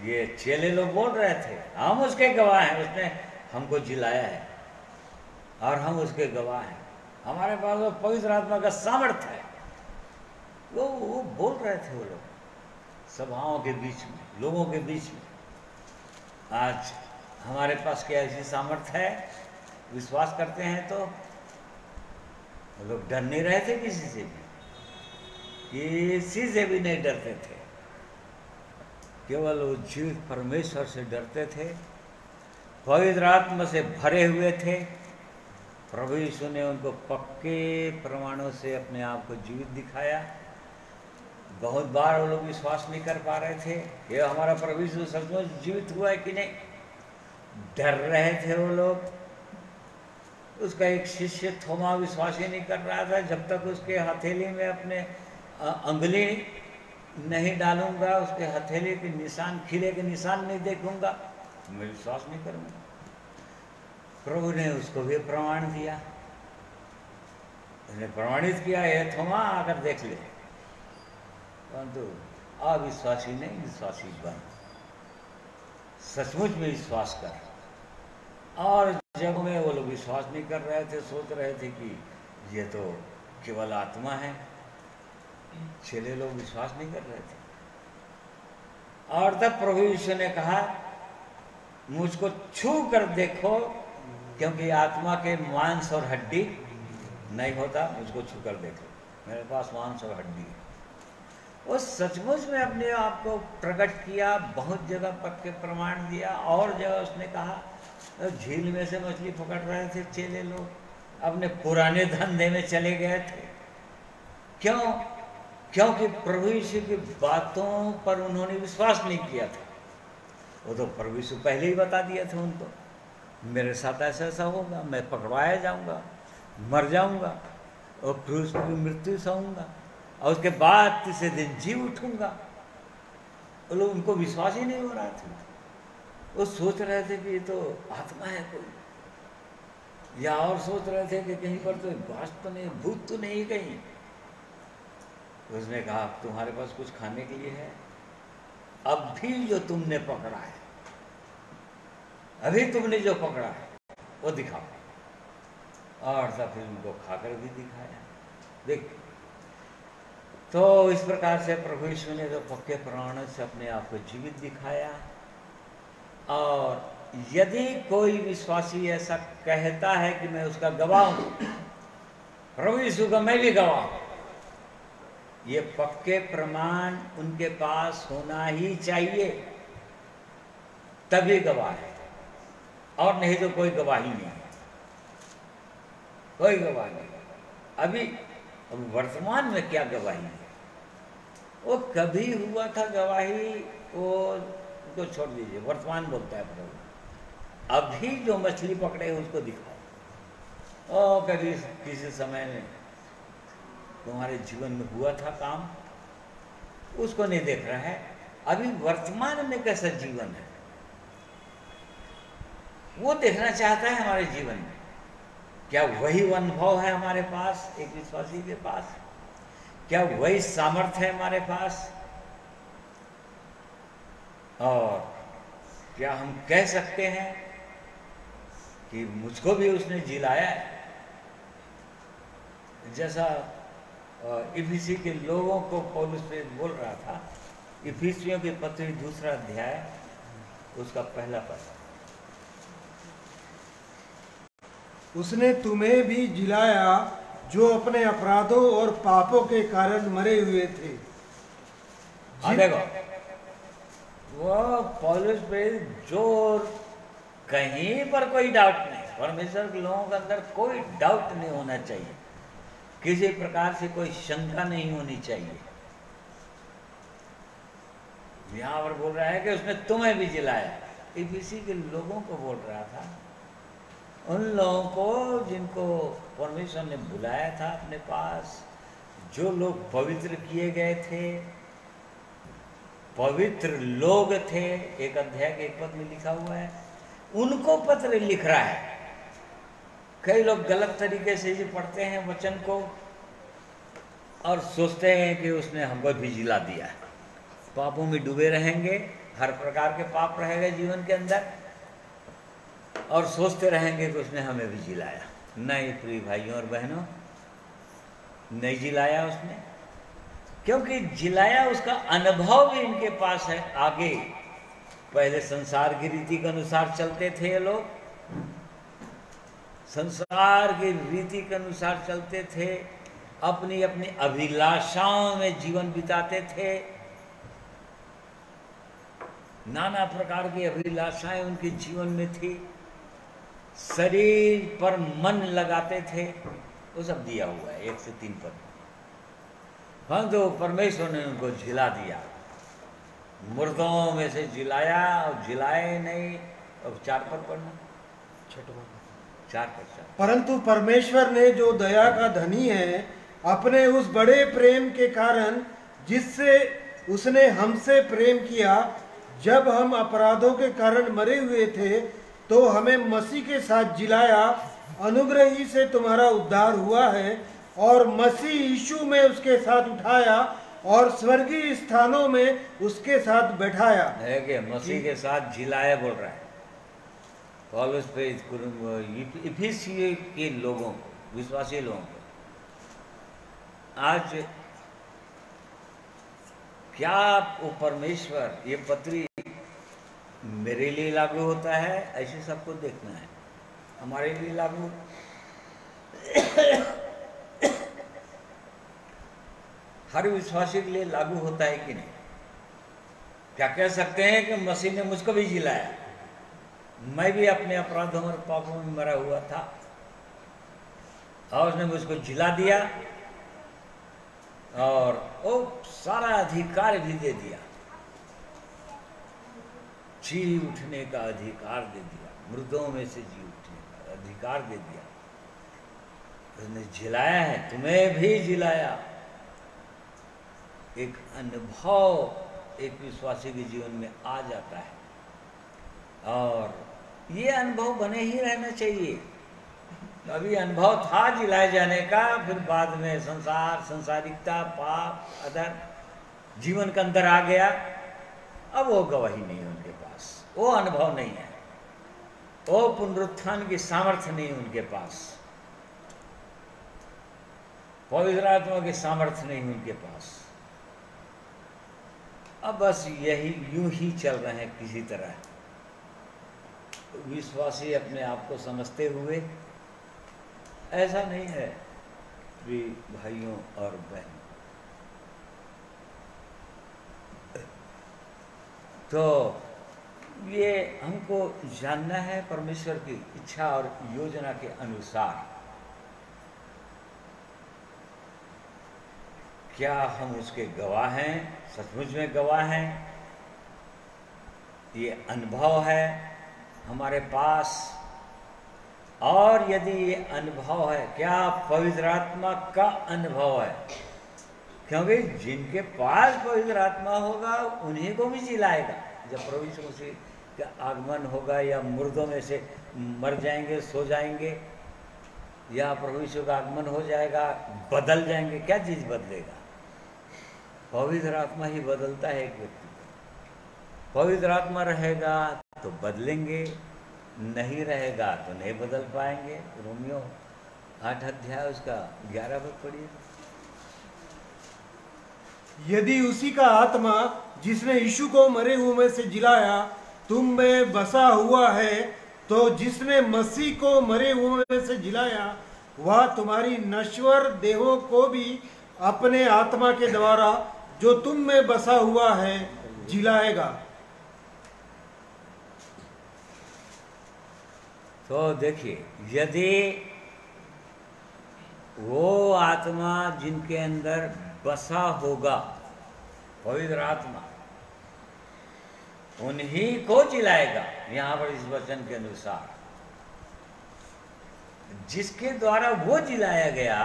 ये चेले लोग बोल रहे थे हम उसके गवाह हैं, उसने हमको जिलाया है और हम उसके गवाह हैं, हमारे पास वो पवित्र आत्मा का सामर्थ्य है। वो बोल रहे थे वो लोग सभाओं के बीच में, लोगों के बीच में। आज हमारे पास क्या ऐसी सामर्थ्य है? विश्वास करते हैं तो लोग डर नहीं रहे थे, किसी से भी, किसी से भी नहीं डरते थे, केवल वो जीवित परमेश्वर से डरते थे, पवित्र आत्मा से भरे हुए थे। प्रभु यीशु ने उनको पक्के प्रमाणों से अपने आप को जीवित दिखाया। बहुत बार वो लोग विश्वास नहीं कर पा रहे थे कि हमारा प्रभु यीशु सचमुच जीवित हुआ है कि नहीं, डर रहे थे वो लोग। उसका एक शिष्य थोमा विश्वास ही नहीं कर रहा था, जब तक उसके हथेली में अपने अंगुली नहीं डालूंगा, उसके हथेली के निशान, खिले के निशान नहीं देखूंगा, मैं विश्वास नहीं करूंगा। प्रभु ने उसको भी प्रमाण दिया, उसने प्रमाणित किया, ये थोमा आकर देख ले, परंतु अविश्वासी नहीं, विश्वासी बन, सचमुच में विश्वास कर। और जब में वो लोग विश्वास नहीं कर रहे थे, सोच रहे थे कि ये तो केवल आत्मा है, चेले लोग विश्वास नहीं कर रहे थे। और तब प्रभु यीशु ने कहा, मुझको छू कर देखो, क्योंकि आत्मा के मांस और हड्डी नहीं होता, मुझको छू कर देखो, मेरे पास मांस और हड्डी है। वो सचमुच में अपने आप को प्रकट किया, बहुत जगह पक्के प्रमाण दिया। और जगह उसने कहा, झील में से मछली पकड़ रहे थे चेले लोग, अपने पुराने धंधे में चले गए थे। क्यों? क्योंकि प्रभु यीशु की बातों पर उन्होंने विश्वास नहीं किया था। वो तो प्रभु यीशु पहले ही बता दिया था उनको, मेरे साथ ऐसा ऐसा होगा, मैं पकड़वाया जाऊंगा, मर जाऊंगा और क्रूस पर मृत्यु सहूंगा और उसके बाद तीसरे दिन जी उठूंगा। वो लोग, उनको विश्वास ही नहीं हो रहा था। वो सोच रहे थे कि ये तो आत्मा है कोई, या और सोच रहे थे कि कहीं पर तो बात तो नहीं, भूत तो नहीं कहीं। उसने कहा, तुम्हारे पास कुछ खाने के लिए है? अब भी जो तुमने पकड़ा है, अभी तुमने जो पकड़ा है वो दिखाओ। और तब फिर उनको खाकर भी दिखाया। देख, तो इस प्रकार से प्रभु यीशु ने तो पक्के प्रमाण से अपने आप को जीवित दिखाया। और यदि कोई विश्वासी ऐसा कहता है कि मैं उसका गवाह हूं, प्रभु यीशु का मैं भी गवाह हूं, ये पक्के प्रमाण उनके पास होना ही चाहिए, तभी गवाह है, और नहीं तो कोई गवाही नहीं है, कोई गवाह नहीं। अभी अब वर्तमान में क्या गवाही है? वो कभी हुआ था गवाही, वो तो छोड़ दीजिए, वर्तमान बोलता है प्रभु। अभी जो मछली पकड़े उसको दिखाओ। ओ कभी किसी समय में तुम्हारे जीवन में हुआ था काम, उसको नहीं देख रहा है। अभी वर्तमान में कैसा जीवन है वो देखना चाहता है हमारे जीवन में। क्या वही अनुभव है हमारे पास, एक विश्वासी के पास? क्या वही सामर्थ्य है हमारे पास? और क्या हम कह सकते हैं कि मुझको भी उसने जिलाया है? जैसा इफिसी के लोगों को पौलुस पे बोल रहा था, इफिसियों के पत्र 2 अध्याय उसका 1 पद, उसने तुम्हें भी जिलाया जो अपने अपराधों और पापों के कारण मरे हुए थे। देखो, वो पौलुस पे जोर, कहीं पर कोई डाउट नहीं, परमेश्वर के लोगों के अंदर कोई डाउट नहीं होना चाहिए, किसी प्रकार से कोई शंका नहीं होनी चाहिए। यहां पर बोल रहा है कि उसने तुम्हें भी जिलाया, इफिसी के लोगों को बोल रहा था, उन लोगों को जिनको परमेश्वर ने बुलाया था अपने पास, जो लोग पवित्र किए गए थे, पवित्र लोग थे। 1 अध्याय के 1 पद में लिखा हुआ है, उनको पत्र लिख रहा है। कई लोग गलत तरीके से ये पढ़ते हैं वचन को और सोचते हैं कि उसने हमको भी जिला दिया है, पापों में डूबे रहेंगे, हर प्रकार के पाप रहेगा जीवन के अंदर, और सोचते रहेंगे कि उसने हमें भी जिलाया। नहीं प्रिय भाइयों और बहनों, नहीं जिलाया उसने, क्योंकि जिलाया उसका अनुभव भी इनके पास है। आगे पहले संसार की रीति के अनुसार चलते थे ये लोग, संसार की रीति के अनुसार चलते थे, अपनी अपनी अभिलाषाओं में जीवन बिताते थे, नाना प्रकार की अभिलाषाएं उनके जीवन में थी, शरीर पर मन लगाते थे, वो सब दिया हुआ है 1 से 3 पद। हाँ, तो परमेश्वर ने उनको जिला दिया, मुर्दों में से जिलाया, और जिलाए नहीं। अब 4 पद पढ़ना, 4 पद। परंतु परमेश्वर ने जो दया का धनी है, अपने उस बड़े प्रेम के कारण जिससे उसने हमसे प्रेम किया, जब हम अपराधों के कारण मरे हुए थे तो हमें मसीह के साथ जिलाया। अनुग्रह ही से तुम्हारा उद्धार हुआ है और मसीह यीशु में उसके साथ उठाया और स्वर्गीय स्थानों में उसके साथ बैठाया। है कि मसीह के साथ जिलाया बोल रहा है पौलुस पे इफिसियों के लोगों को, विश्वासी लोगों को। आज क्या वो परमेश्वर, ये पत्री मेरे लिए लागू होता है ऐसे सबको देखना है, हमारे लिए लागू हर विश्वासी के लिए लागू होता है कि नहीं? क्या कह सकते हैं कि मसीह ने मुझको भी जिलाया? मैं भी अपने अपराधों और पापों में मरा हुआ था और उसने मुझको जिला दिया और वो सारा अधिकार भी दे दिया, जी उठने का अधिकार दे दिया, मृतों में से जी उठने का अधिकार दे दिया। उसने जिलाया है, तुम्हें भी जिलाया। एक अनुभव एक विश्वासी के जीवन में आ जाता है और ये अनुभव बने ही रहना चाहिए। अभी अनुभव था जिलाए जाने का, फिर बाद में संसार, संसारिकता, पाप, अदर जीवन के अंदर आ गया। अब वो गवाही नहीं है उनके पास, वो अनुभव नहीं है, वो पुनरुत्थान की सामर्थ्य नहीं उनके पास, पवित्र आत्मा की सामर्थ्य नहीं उनके पास। अब बस यही यूं ही चल रहे हैं किसी तरह। विश्वासी अपने आप को समझते हुए, ऐसा नहीं है भी भाइयों और बहनों। तो ये हमको जानना है परमेश्वर की इच्छा और योजना के अनुसार क्या हम उसके गवाह हैं, सचमुच में गवाह हैं। ये अनुभव है हमारे पास, और यदि ये अनुभव है, क्या पवित्र आत्मा का अनुभव है? क्योंकि जिनके पास पवित्र आत्मा होगा उन्हीं को भी जिलाएगा। जब प्रभु यीशु मसीह का आगमन होगा या मुर्दों में से मर जाएंगे, सो जाएंगे, या प्रभु यीशु का आगमन हो जाएगा, बदल जाएंगे, क्या चीज़ बदलेगा? पवित्र आत्मा ही बदलता है एक व्यक्ति को। पवित्र आत्मा रहेगा तो बदलेंगे, नहीं रहेगा तो नहीं बदल पाएंगे। रोमियो 8 अध्याय उसका 11 पद पढ़िए। यदि उसी का आत्मा जिसने यीशु को मरे हुए में से जिलाया तुम में बसा हुआ है, तो जिसने मसीह को मरे हुए में से जिलाया वह तुम्हारी नश्वर देहों को भी अपने आत्मा के द्वारा जो तुम में बसा हुआ है जिलाएगा। तो देखिए, यदि वो आत्मा जिनके अंदर बसा होगा, पवित्र आत्मा, उन्हीं को जिलाएगा। यहां पर इस वचन के अनुसार जिसके द्वारा वो जिलाया गया,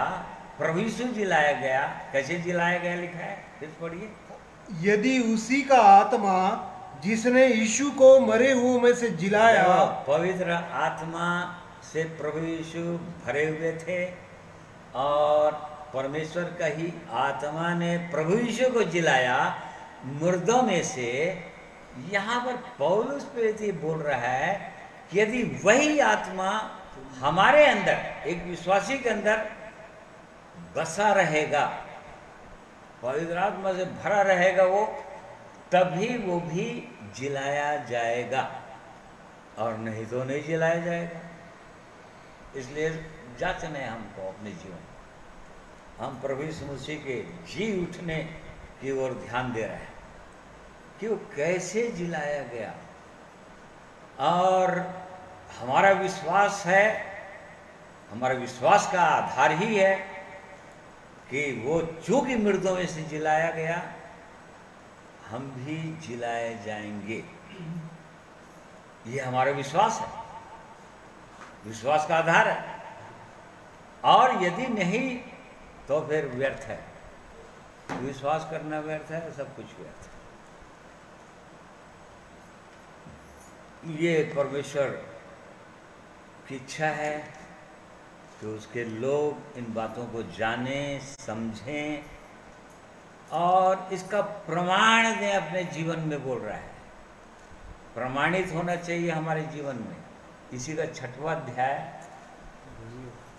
प्रभु यीशु जिलाया गया। कैसे जिलाया गया लिखा है, फिर पढ़िए। यदि उसी का आत्मा जिसने यीशु को मरे हुए में से जिलाया। पवित्र आत्मा से प्रभु यीशु भरे हुए थे और परमेश्वर का ही आत्मा ने प्रभु यीशु को जिलाया मुर्दों में से। यहाँ पर पौलुस प्रेरित बोल रहा है कि यदि वही आत्मा हमारे अंदर, एक विश्वासी के अंदर बसा रहेगा, पवित्र आत्मा से भरा रहेगा वो, तभी वो भी जिलाया जाएगा, और नहीं तो नहीं जिलाया जाएगा। इसलिए जांचना है हमको अपने जीवन। हम प्रभु यीशु मसीह के जी उठने की ओर ध्यान दे रहे हैं कि वो कैसे जिलाया गया, और हमारा विश्वास है, हमारा विश्वास का आधार ही है कि वो चूंकि मृतों में से जिलाया गया, हम भी जिलाए जाएंगे। ये हमारा विश्वास है, विश्वास का आधार है। और यदि नहीं तो फिर व्यर्थ है, विश्वास करना व्यर्थ है, सब कुछ व्यर्थ है। ये परमेश्वर की इच्छा है कि उसके लोग इन बातों को जानें, समझें और इसका प्रमाण दें अपने जीवन में। बोल रहा है प्रमाणित होना चाहिए हमारे जीवन में। इसी का 6वां अध्याय,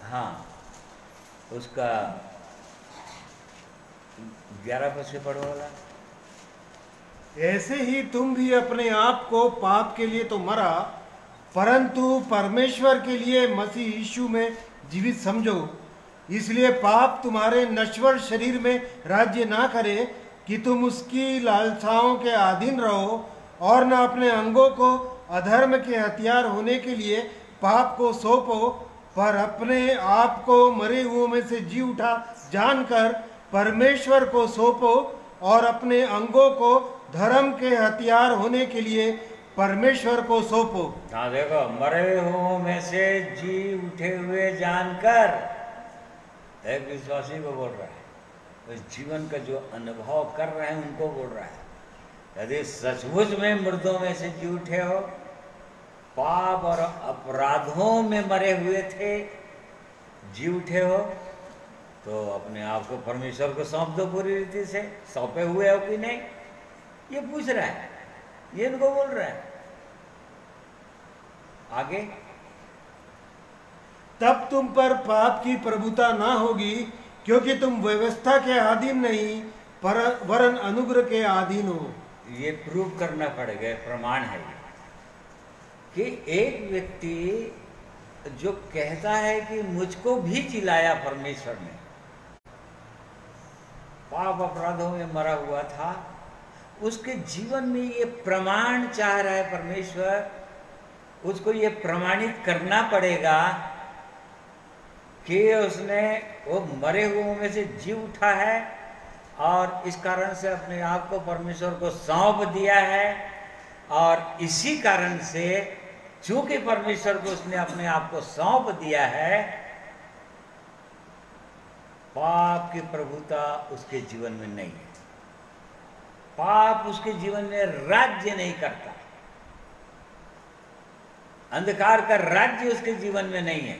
हाँ, उसका 11 पद से पढ़ो वाला। ऐसे ही तुम भी अपने आप को पाप के लिए तो मरा, परंतु परमेश्वर के लिए मसीह यीशु में जीवित समझो। इसलिए पाप तुम्हारे नश्वर शरीर में राज्य ना करे कि तुम उसकी लालसाओं के अधीन रहो, और न अपने अंगों को अधर्म के हथियार होने के लिए पाप को सौंपो, पर अपने आप को मरे हुओं में से जी उठा जानकर परमेश्वर को सौंपो, और अपने अंगों को धर्म के हथियार होने के लिए परमेश्वर को सौंपो। हाँ देखो, मरे हुओं में से जी उठे हुए जानकर, एक विश्वासी को बोल रहा है, उस जीवन का जो अनुभव कर रहे हैं उनको बोल रहा है। यदि सचमुच में मुर्दों में से जी उठे हो, पाप और अपराधों में मरे हुए थे, जी उठे हो, तो अपने आप को परमेश्वर को सौंप दो पूरी रीति से। सौंपे हुए हो कि नहीं, ये पूछ रहा है, ये इनको बोल रहा है। आगे, तब तुम पर पाप की प्रभुता ना होगी, क्योंकि तुम व्यवस्था के अधीन नहीं वरन अनुग्रह के अधीन हो। ये प्रूव करना पड़ेगा, प्रमाण है ये कि एक व्यक्ति जो कहता है कि मुझको भी जिलाया परमेश्वर ने, पाप अपराधों में मरा हुआ था, उसके जीवन में ये प्रमाण चाह रहा है परमेश्वर, उसको ये प्रमाणित करना पड़ेगा कि उसने वो मरे हुओं में से जी उठा है और इस कारण से अपने आप को परमेश्वर को सौंप दिया है। और इसी कारण से चूंकि परमेश्वर को उसने अपने आप को सौंप दिया है, पाप की प्रभुता उसके जीवन में नहीं है। पाप उसके जीवन में राज्य नहीं करता, अंधकार का राज्य उसके जीवन में नहीं है,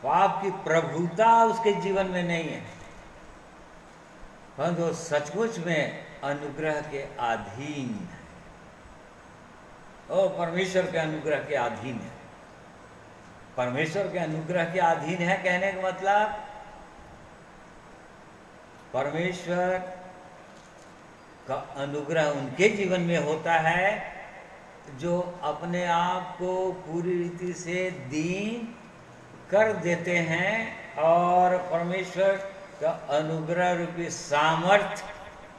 पाप की प्रभुता उसके जीवन में नहीं है, परंतु सचमुच में अनुग्रह के अधीन है। ओ परमेश्वर के अनुग्रह के अधीन है। परमेश्वर के अनुग्रह के अधीन है कहने का मतलब, परमेश्वर का अनुग्रह उनके जीवन में होता है जो अपने आप को पूरी रीति से दीन कर देते हैं और परमेश्वर का अनुग्रह रूपी सामर्थ,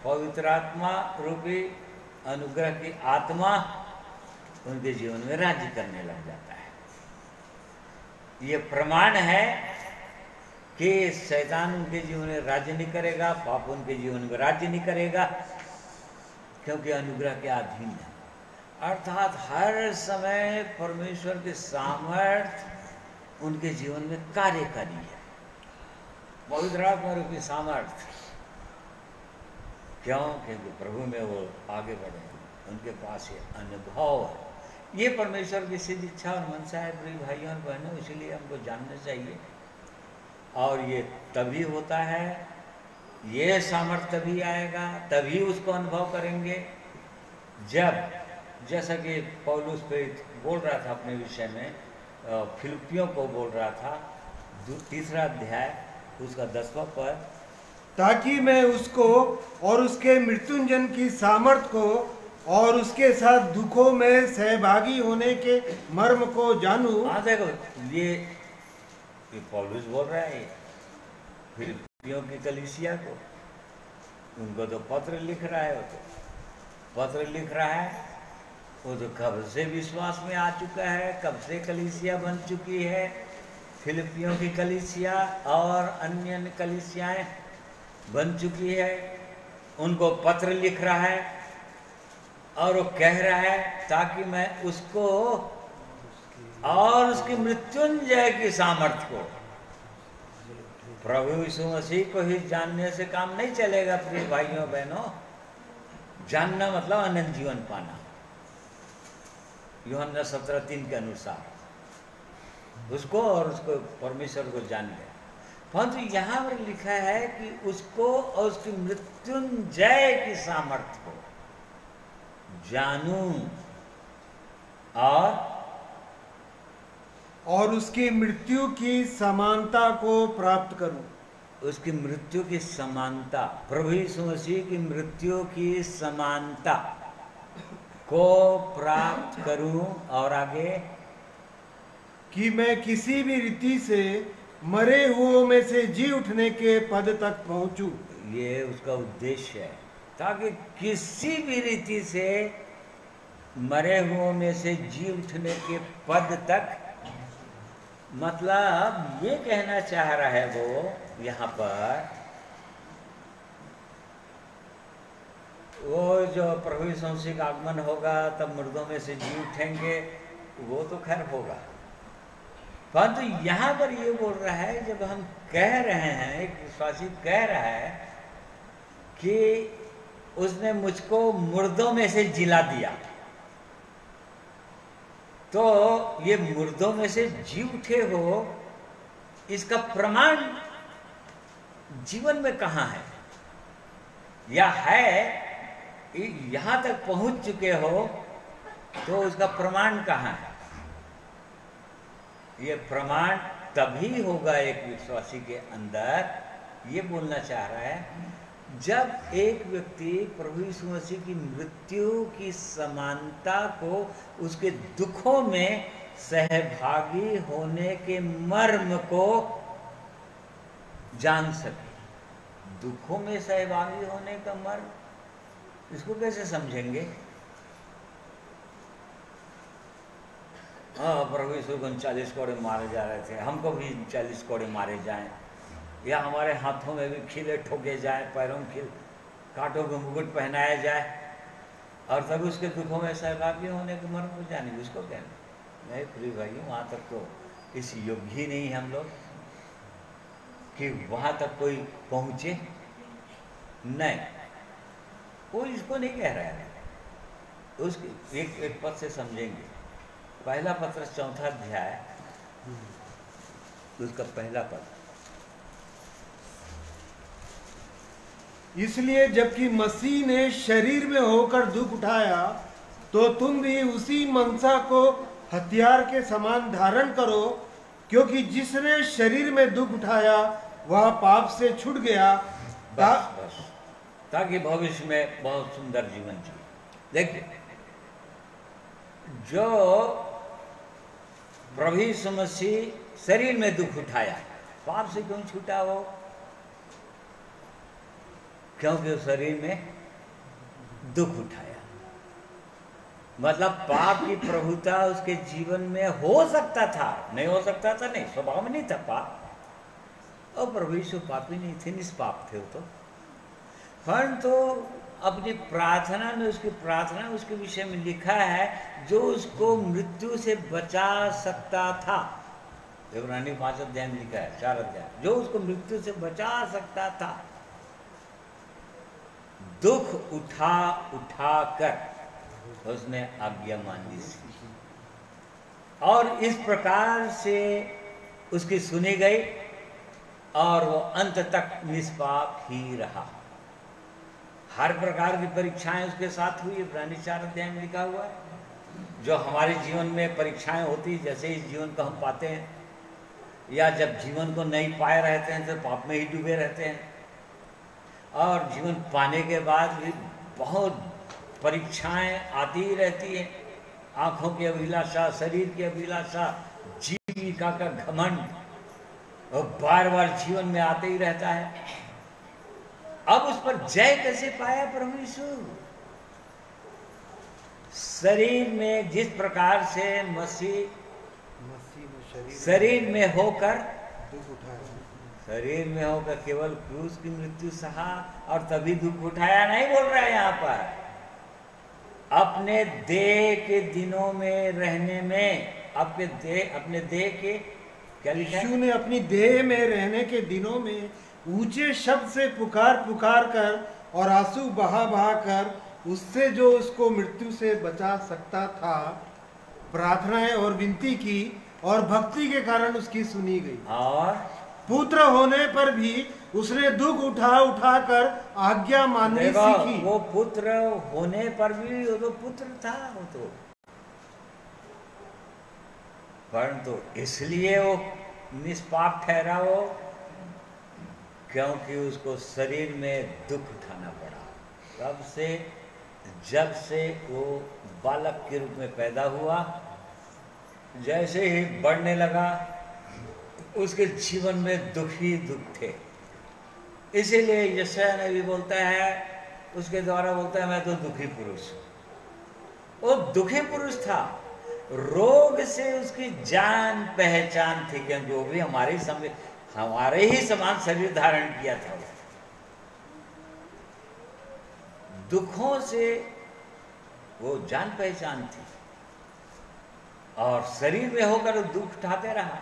पवित्र आत्मा रूपी अनुग्रह की आत्मा उनके जीवन में राज्य करने लग जाता है। ये प्रमाण है कि शैतान उनके जीवन में राज्य नहीं करेगा, पाप उनके जीवन में राज्य नहीं करेगा, क्योंकि अनुग्रह के अधीन है। अर्थात हर समय परमेश्वर के सामर्थ उनके जीवन में कार्यकारी है, पवित्र आत्मा रूपी सामर्थ। क्यों? क्योंकि प्रभु में वो आगे बढ़े, उनके पास ये अनुभव है। ये परमेश्वर की सिद्ध इच्छा और मनसा है प्रिय भाइयों और बहनों, इसीलिए हमको जानना चाहिए। और ये तभी होता है, ये सामर्थ्य तभी आएगा, तभी उसको अनुभव करेंगे जब, जैसा कि पौलुस पे बोल रहा था अपने विषय में, फिलिपियों को बोल रहा था, 3 अध्याय उसका 10वां पद, ताकि मैं उसको और उसके मृत्युंजन की सामर्थ को और उसके साथ दुखों में सहभागी होने के मर्म को जानूं। हाँ देखो, ये पौलुस बोल रहा है फिलिपियों की कलीसिया को, उनको तो पत्र लिख रहा है, वो तो पत्र लिख रहा है, वो तो कब से विश्वास में आ चुका है, कब से कलीसिया बन चुकी है, फिलिपियों की कलीसिया और अन्य कलीसियाएं बन चुकी है, उनको पत्र लिख रहा है और वो कह रहा है ताकि मैं उसको और उसकी मृत्युंजय की सामर्थ्य को, प्रभु यीशु मसीह को ही जानने से काम नहीं चलेगा प्रिय भाइयों बहनों। जानना मतलब अनंत जीवन पाना, यूहन्ना 17:3 के अनुसार। उसको और उसको परमेश्वर को जान लिया। परंतु यहाँ पर लिखा है कि उसको और उसकी मृत्युंजय की सामर्थ्य को जानूं और उसकी मृत्यु की समानता को प्राप्त करूं। उसकी मृत्यु की समानता, प्रभु यीशु मसीह की मृत्यु की समानता को प्राप्त करूं। और आगे कि मैं किसी भी रीति से मरे हुओं में से जी उठने के पद तक पहुंचूं। ये उसका उद्देश्य है, ताकि किसी भी रीति से मरे हुओं में से जी उठने के पद तक, मतलब ये कहना चाह रहा है वो यहाँ पर, वो जो प्रभु यीशु मसीह का आगमन होगा तब मुर्दों में से जी उठेंगे, वो तो खैर होगा। परंतु यहाँ पर ये बोल रहा है, जब हम कह रहे हैं, एक विश्वासी कह रहा है कि उसने मुझको मुर्दों में से जिला दिया, तो ये मुर्दों में से जी उठे हो, इसका प्रमाण जीवन में कहाँ है, या है यहाँ तक पहुँच चुके हो तो उसका प्रमाण कहाँ है? ये प्रमाण तभी होगा एक विश्वासी के अंदर, ये बोलना चाह रहा है, जब एक व्यक्ति प्रभु यीशु मसीह की मृत्यु की समानता को, उसके दुखों में सहभागी होने के मर्म को जान सके। दुखों में सहभागी होने का मर्म, इसको कैसे समझेंगे? हाँ, प्रभु यीशु को 40 कोड़े मारे जा रहे थे, हमको भी 40 कोड़े मारे जाएं, या हमारे हाथों में भी खीले ठोके जाए, पैरों में खील, कांटों को मुकुट पहनाया जाए, और तब उसके दुखों में सहभागी होने के मर्म को जानेंगे। उसको कहना नहीं प्रिय भाइयों, वहाँ तक तो इस योग्य ही नहीं हम लोग कि वहाँ तक कोई पहुँचे। नहीं, वो इसको नहीं कह रहा है। उसके एक पद से समझेंगे। पहला पत्र 4 अध्याय, उसका पहला पद, इसलिए जबकि मसीह ने शरीर में होकर दुख उठाया, तो तुम भी उसी मनसा को हथियार के समान धारण करो, क्योंकि जिसने शरीर में दुख उठाया वह पाप से छूट गया, बस ताकि भविष्य में बहुत सुंदर जीवन जिए। देखिए, जो प्रभु यीशु मसीह शरीर में दुख उठाया, पाप से क्यों छूटा वो? क्योंकि शरीर में दुख उठाया। मतलब पाप की प्रभुता उसके जीवन में हो सकता था, नहीं हो सकता था नहीं, स्वभाव में नहीं था पाप, और प्रभु यीशु पापी नहीं थे, निष्पाप थे वो तो। परंतु अपनी प्रार्थना में, उसकी प्रार्थना उसके विषय में लिखा है, जो उसको मृत्यु से बचा सकता था। इब्रानी 5 अध्याय में लिखा है, 4 अध्याय, जो उसको मृत्यु से बचा सकता था, दुख उठा उठा कर उसने आज्ञा मान ली, और इस प्रकार से उसकी सुनी गई, और वो अंत तक निष्पाप ही रहा। हर प्रकार की परीक्षाएं उसके साथ हुई, इब्रानी 4 अध्याय में लिखा हुआ है। जो हमारे जीवन में परीक्षाएं होती, जैसे इस जीवन को हम पाते हैं, या जब जीवन को नहीं पाए रहते हैं तो पाप में ही डूबे रहते हैं, और जीवन पाने के बाद भी बहुत परीक्षाएं आती ही रहती हैं। आँखों की अभिलाषा, शरीर की अभिलाषा, जीविका का घमंड, और बार बार जीवन में आते ही रहता है। अब उस पर जय कैसे पाया प्रभु यीशु? शरीर में जिस प्रकार से मसीह शरीर में होकर केवल क्रूस की मृत्यु सहा और तभी दुख उठाया, नहीं बोल रहा है यहाँ पर। अपने देह के दिनों में रहने में, अपने देह के, क्या लिखा है? यीशु ने अपनी देह में रहने के दिनों में ऊंचे शब्द से पुकार कर और आंसू बहा कर उससे जो उसको मृत्यु से बचा सकता था प्रार्थनाएं और विनती की, और भक्ति के कारण उसकी सुनी गई। और पुत्र होने पर भी उसने दुख उठा उठा कर आज्ञा माननी सीखी। वो पुत्र होने पर भी वो तो पुत्र था, वो तो परंतु इसलिए वो निष्पाप ठहरा वो क्योंकि उसको शरीर में दुख उठाना पड़ा। तब से जब से वो बालक के रूप में पैदा हुआ, जैसे ही बढ़ने लगा उसके जीवन में दुख ही दुख थे। इसीलिए यशायाह ने भी बोलता है, उसके द्वारा बोलता है मैं तो दुखी पुरुष हूँ। वो दुखी पुरुष था, रोग से उसकी जान पहचान थी, क्योंकि वो भी हमारे ही समान शरीर धारण किया था। दुखों से वो जान पहचान थी और शरीर में होकर दुख उठाते रहा।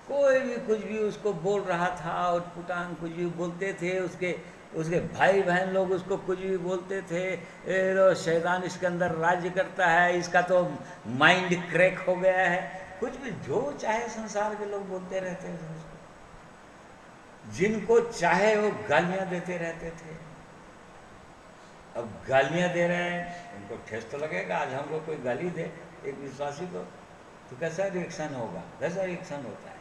कोई भी कुछ भी उसको बोल रहा था, और पुटान कुछ भी बोलते थे, उसके भाई बहन लोग उसको कुछ भी बोलते थे, शैतान इसके अंदर राज्य करता है, इसका तो माइंड क्रैक हो गया है, कुछ भी जो चाहे संसार के लोग बोलते रहते थे उसको। जिनको चाहे वो गालियां देते रहते थे। अब गालियां दे रहे हैं, उनको ठेस तो लगेगा। आज हमको कोई गाली दे एक विश्वासी को तो कैसा रिएक्शन होगा, कैसा रिएक्शन होता है।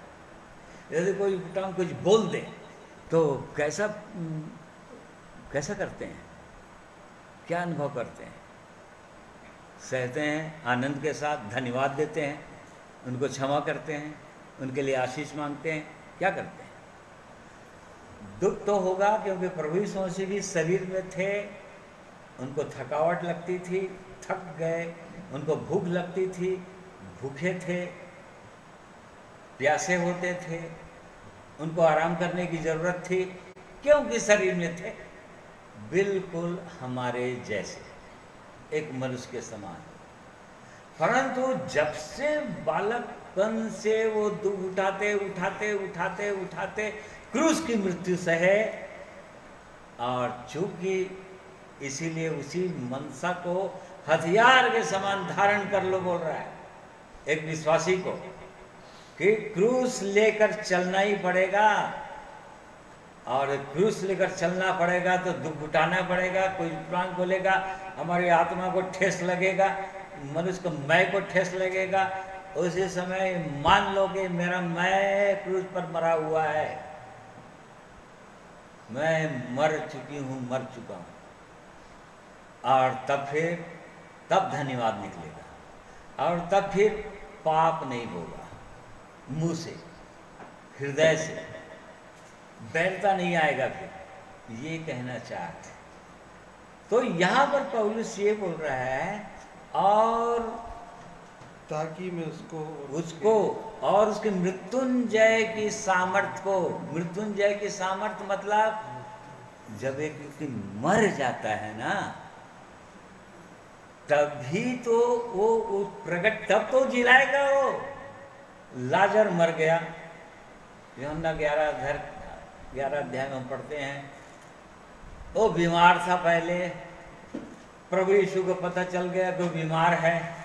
यदि कोई कुछ बोल दे तो कैसा करते हैं, क्या अनुभव करते हैं? सहते हैं आनंद के साथ, धन्यवाद देते हैं, उनको क्षमा करते हैं, उनके लिए आशीष मांगते हैं, क्या करते हैं? दुख तो होगा, क्योंकि प्रभु यीशु मसीह भी शरीर में थे, उनको थकावट लगती थी, थक गए, उनको भूख लगती थी, भूखे थे, प्यासे होते थे, उनको आराम करने की जरूरत थी, क्योंकि शरीर में थे बिल्कुल हमारे जैसे, एक मनुष्य के समान। परंतु जब से बालकपन से वो दुख उठाते उठाते उठाते उठाते क्रूस की मृत्यु सहे, और चूंकि इसीलिए उसी मनसा को हथियार के समान धारण कर लो बोल रहा है एक विश्वासी को, कि क्रूस लेकर चलना ही पड़ेगा, और क्रूस लेकर चलना पड़ेगा तो दुख उठाना पड़ेगा। कोई प्राण बोलेगा, हमारी आत्मा को ठेस लगेगा, मनुष्य को मैं को ठेस लगेगा, उसी समय मान लो कि मेरा मैं क्रूस पर मरा हुआ है, मैं मर चुकी हूँ, मर चुका हूँ। और तब धन्यवाद निकलेगा, और तब फिर पाप नहीं होगा, मुंह से, हृदय से बैरता नहीं आएगा। फिर ये कहना चाहते। तो यहाँ पर पौलुस ये बोल रहा है, और ताकि मैं उसको और उसके मृत्युंजय की सामर्थ को, मृत्युंजय की सामर्थ मतलब जब एक व्यक्ति मर जाता है ना, तभी तो वो प्रकट, तब तो जिलाएगा। वो लाजर मर गया, यूहन्ना 11 अध्याय में हम पढ़ते हैं। वो बीमार था पहले, प्रभु यीशु को पता चल गया कि बीमार है।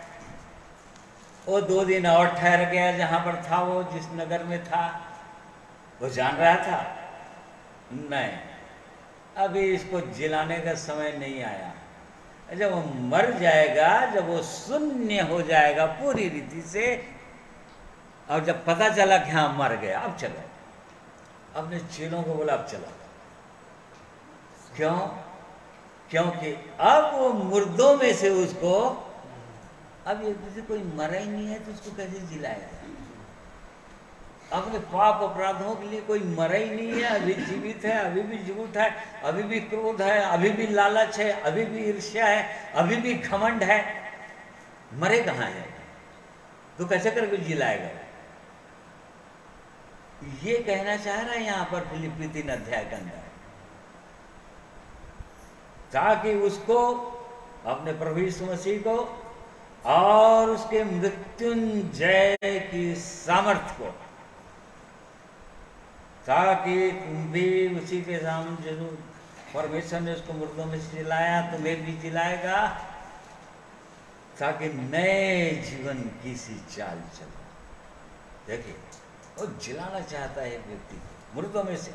वो 2 दिन और ठहर गया जहां पर था, वो जिस नगर में था। वो जान रहा था नहीं, अभी इसको जिलाने का समय नहीं आया। जब वो मर जाएगा, जब वो शून्य हो जाएगा पूरी रीति से, और जब पता चला कि हाँ मर गया, अब चलो, अपने चेलों को बोला अब चलो। क्यों? क्योंकि अब वो मुर्दों में से उसको, अब एक दूसरे कोई मरा ही नहीं है तो उसको कैसे जिलाया? अपने पाप अपराधों के लिए कोई मरा ही नहीं है, अभी जीवित है, अभी भी झूठ है, अभी भी क्रोध है, अभी भी लालच है, अभी भी ईर्ष्या है, अभी भी घमंड है। मरे कहाँ है तो कैसे करके जिलाएगा? ये कहना चाह रहा है यहाँ पर फिलिप्पी 3 अध्याय के अंदर, ताकि उसको, अपने प्रभु यीशु मसीह को और उसके मृत्युंजय की सामर्थ को, ताकि तुम भी उसी के सामने, जरूर परमेश्वर ने उसको मुर्दों में से जिलाया, तुम्हें भी जिलाएगा, ताकि नए जीवन की सी चाल चलो। देखिए वो जिलाना चाहता है एक व्यक्ति को मुर्दों में से,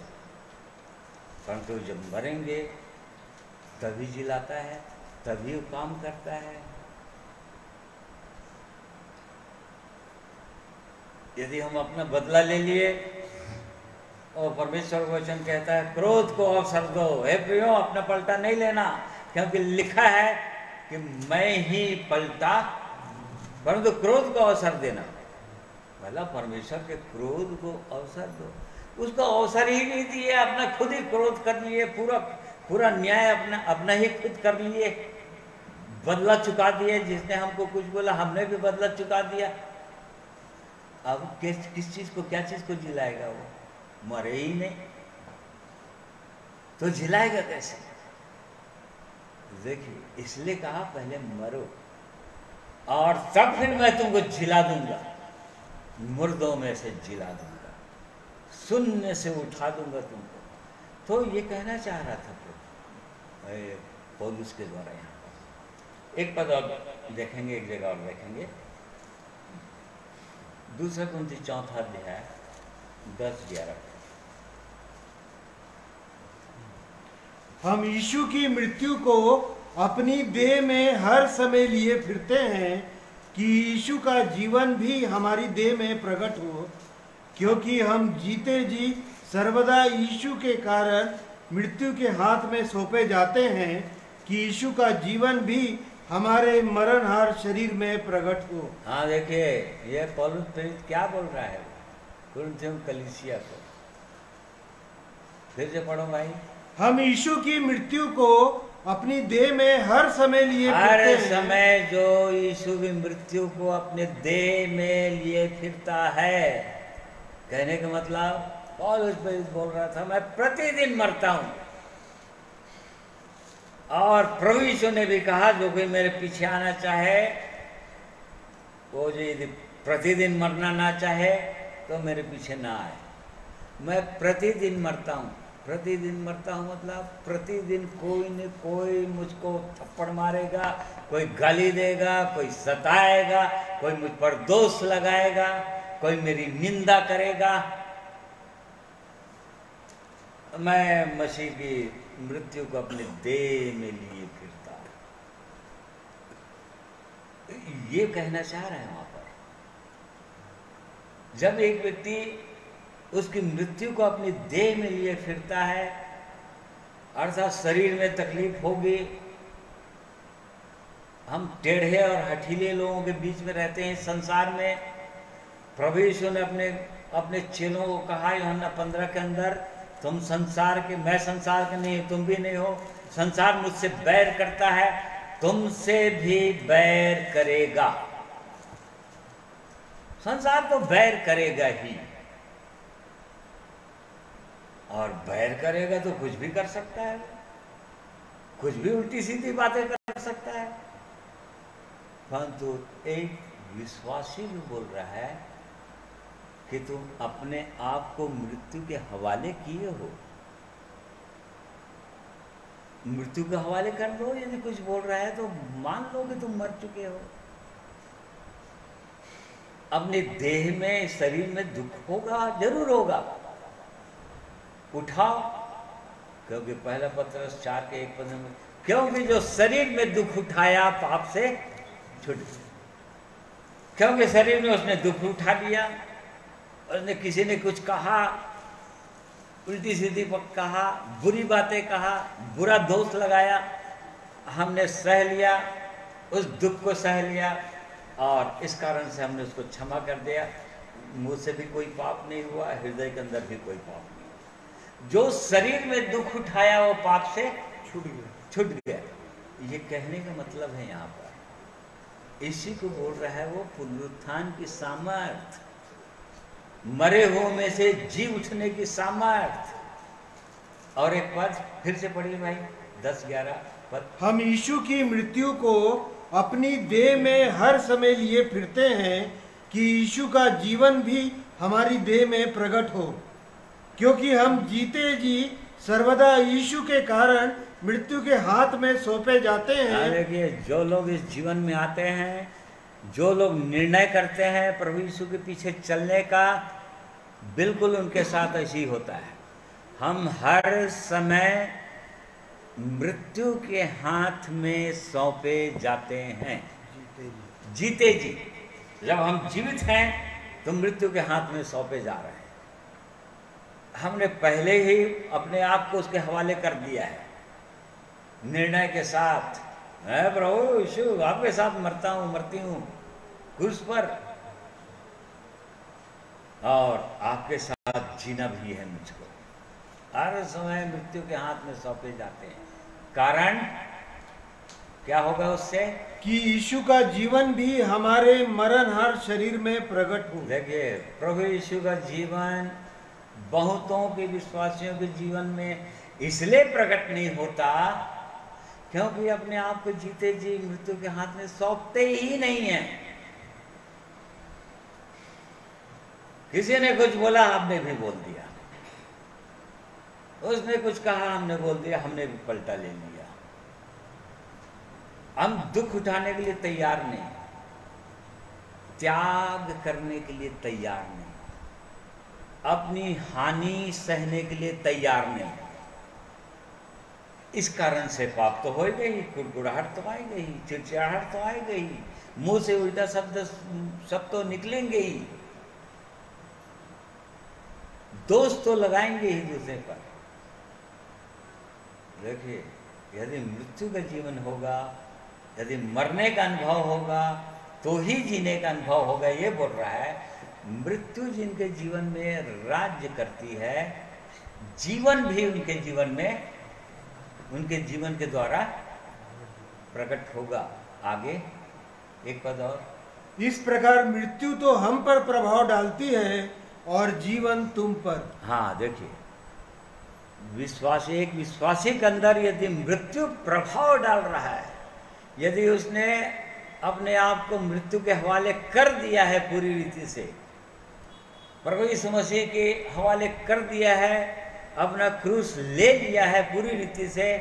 परंतु जब मरेंगे तभी जिलाता है, तभी वो काम करता है। यदि हम अपना बदला ले लिए और परमेश्वर वचन कहता है क्रोध को अवसर दो, हे प्रियो अपना पलटा नहीं लेना, क्योंकि लिखा है कि मैं ही पलटा, परंतु क्रोध को अवसर देना। मतलब परमेश्वर के क्रोध को अवसर दो, उसको अवसर ही नहीं दिए, अपना खुद ही क्रोध कर लिए, पूरा न्याय अपना ही खुद कर लिए, बदला चुका दिए। जिसने हमको कुछ बोला हमने भी बदला चुका दिया। अब किस चीज को, क्या चीज को जिलाएगा? वो मरे ही नहीं तो जिलाएगा कैसे? देखिए इसलिए कहा पहले मरो और तब फिर मैं तुमको जिला दूंगा, मुर्दों में से जिला दूंगा, शून्य से उठा दूंगा तुमको। तो ये कहना चाह रहा था पौलुस के द्वारा। यहाँ पर एक पद और देखेंगे, एक जगह और देखेंगे, 2 कुरिन्थी 4 अध्याय 10-11। हम यीशु की मृत्यु को अपनी देह में हर समय लिए फिरते हैं कि यीशु का जीवन भी हमारी देह में प्रकट हो, क्योंकि हम जीते जी सर्वदा यीशु के कारण मृत्यु के हाथ में सौंपे जाते हैं कि यीशु का जीवन भी हमारे मरणहार शरीर में प्रकट हो। हाँ देखिए ये पौलुस प्रेरित क्या बोल रहा है कुरिन्थियों कलीसिया को, फिर से पढ़ो भाई। हम यीशु की मृत्यु को अपनी देह में हर समय लिए हर फिरते हैं। समय जो यीशु की मृत्यु को अपने देह में लिए फिरता है, कहने का मतलब पौलुस प्रेरित बोल रहा था मैं प्रतिदिन मरता हूं। और प्रभु यीशु ने भी कहा जो कोई मेरे पीछे आना चाहे वो जो यदि प्रतिदिन मरना ना चाहे तो मेरे पीछे ना आए। मैं प्रतिदिन मरता हूँ, प्रतिदिन मरता हूँ मतलब प्रतिदिन कोई न कोई मुझको थप्पड़ मारेगा, कोई गाली देगा, कोई सताएगा, कोई मुझ पर दोष लगाएगा, कोई मेरी निंदा करेगा। मैं मसीह की मृत्यु को अपने देह में लिए फिरता, ये कहना चाह रहे हैं वहां पर। जब एक व्यक्ति उसकी मृत्यु को अपनी देह में लिए फिरता है, अर्थात शरीर में तकलीफ होगी। हम टेढ़े और हठीले लोगों के बीच में रहते हैं संसार में। प्रभु यीशु ने अपने चेलों को कहा यूहन्ना 15 के अंदर, तुम संसार के, मैं संसार के नहीं, तुम भी नहीं हो। संसार मुझसे बैर करता है, तुमसे भी बैर करेगा। संसार तो बैर करेगा ही, और बैर करेगा तो कुछ भी कर सकता है, कुछ भी उल्टी सीधी बातें कर सकता है। परंतु एक विश्वासी भी बोल रहा है कि तुम अपने आप को मृत्यु के हवाले किए हो, मृत्यु के हवाले कर दो। यदि कुछ बोल रहा है तो मान लो कि तुम मर चुके हो। अपने देह में, शरीर में दुख होगा, जरूर होगा, उठाओ। क्योंकि पहला पत्रस 4 के 1 में, क्योंकि जो शरीर में दुख उठाया पाप से छूट गया। क्योंकि शरीर में उसने दुख उठा लिया, उसने किसी ने कुछ कहा, उल्टी सीधी कहा, बुरी बातें कहा, बुरा दोष लगाया, हमने सह लिया, उस दुख को सह लिया, और इस कारण से हमने उसको क्षमा कर दिया। मुझसे भी कोई पाप नहीं हुआ, हृदय के अंदर भी कोई पाप नहीं। जो शरीर में दुख उठाया वो पाप से छूट गया। ये कहने का मतलब है यहाँ पर इसी को बोल रहा है वो पुनरुत्थान की सामर्थ, मरे हुओं में से जी उठने की सामर्थ। और एक पद फिर से पढ़िए भाई, 10-11 पद। हम यीशु की मृत्यु को अपनी देह में हर समय लिए फिरते हैं कि यीशु का जीवन भी हमारी देह में प्रकट हो, क्योंकि हम जीते जी सर्वदा यीशु के कारण मृत्यु के हाथ में सौंपे जाते हैं। देखिए जो लोग इस जीवन में आते हैं जो लोग निर्णय करते हैं प्रभु यीशु के पीछे चलने का, बिल्कुल उनके साथ ऐसे ही होता है। हम हर समय मृत्यु के हाथ में सौंपे जाते हैं, जीते जी। जब हम जीवित हैं तो मृत्यु के हाथ में सौंपे जा रहे हैं। हमने पहले ही अपने आप को उसके हवाले कर दिया है निर्णय के साथ। मैं प्रभु यीशु आपके साथ मरता हूँ, मरती हूँ क्रूस पर, और आपके साथ जीना भी है मुझको। हर समय मृत्यु के हाथ में सौंपे जाते हैं। कारण क्या होगा उससे? कि यीशु का जीवन भी हमारे मरणहार शरीर में प्रकट हो। देखिए, प्रभु यीशु का जीवन बहुतों के विश्वासियों के जीवन में इसलिए प्रकट नहीं होता क्योंकि अपने आप को जीते जी मृत्यु के हाथ में सौंपते ही नहीं है। किसी ने कुछ बोला, हमने भी बोल दिया। उसने कुछ कहा, हमने बोल दिया, हमने भी पलटा ले लिया। हम दुख उठाने के लिए तैयार नहीं, त्याग करने के लिए तैयार नहीं, अपनी हानि सहने के लिए तैयार नहीं। इस कारण से पाप तो हो गई, कुड़कुड़ाहट तो आई गई, चिड़चिड़ाहट तो आई गई, मुंह से उल्टा शब्द सब तो निकलेंगे ही, दोष तो लगाएंगे ही दूसरे पर। देखिए, यदि मृत्यु का जीवन होगा, यदि मरने का अनुभव होगा तो ही जीने का अनुभव होगा। ये बोल रहा है, मृत्यु जिनके जीवन में राज्य करती है, जीवन भी उनके जीवन में, उनके जीवन के द्वारा प्रकट होगा। आगे एक पद और, इस प्रकार मृत्यु तो हम पर प्रभाव डालती है और जीवन तुम पर। हाँ, देखिए, विश्वासी, एक विश्वासी के अंदर यदि मृत्यु प्रभाव डाल रहा है, यदि उसने अपने आप को मृत्यु के हवाले कर दिया है पूरी रीति से, प्रभु यीशु मसीह के हवाले कर दिया है, अपना क्रूस ले लिया है पूरी रीति से,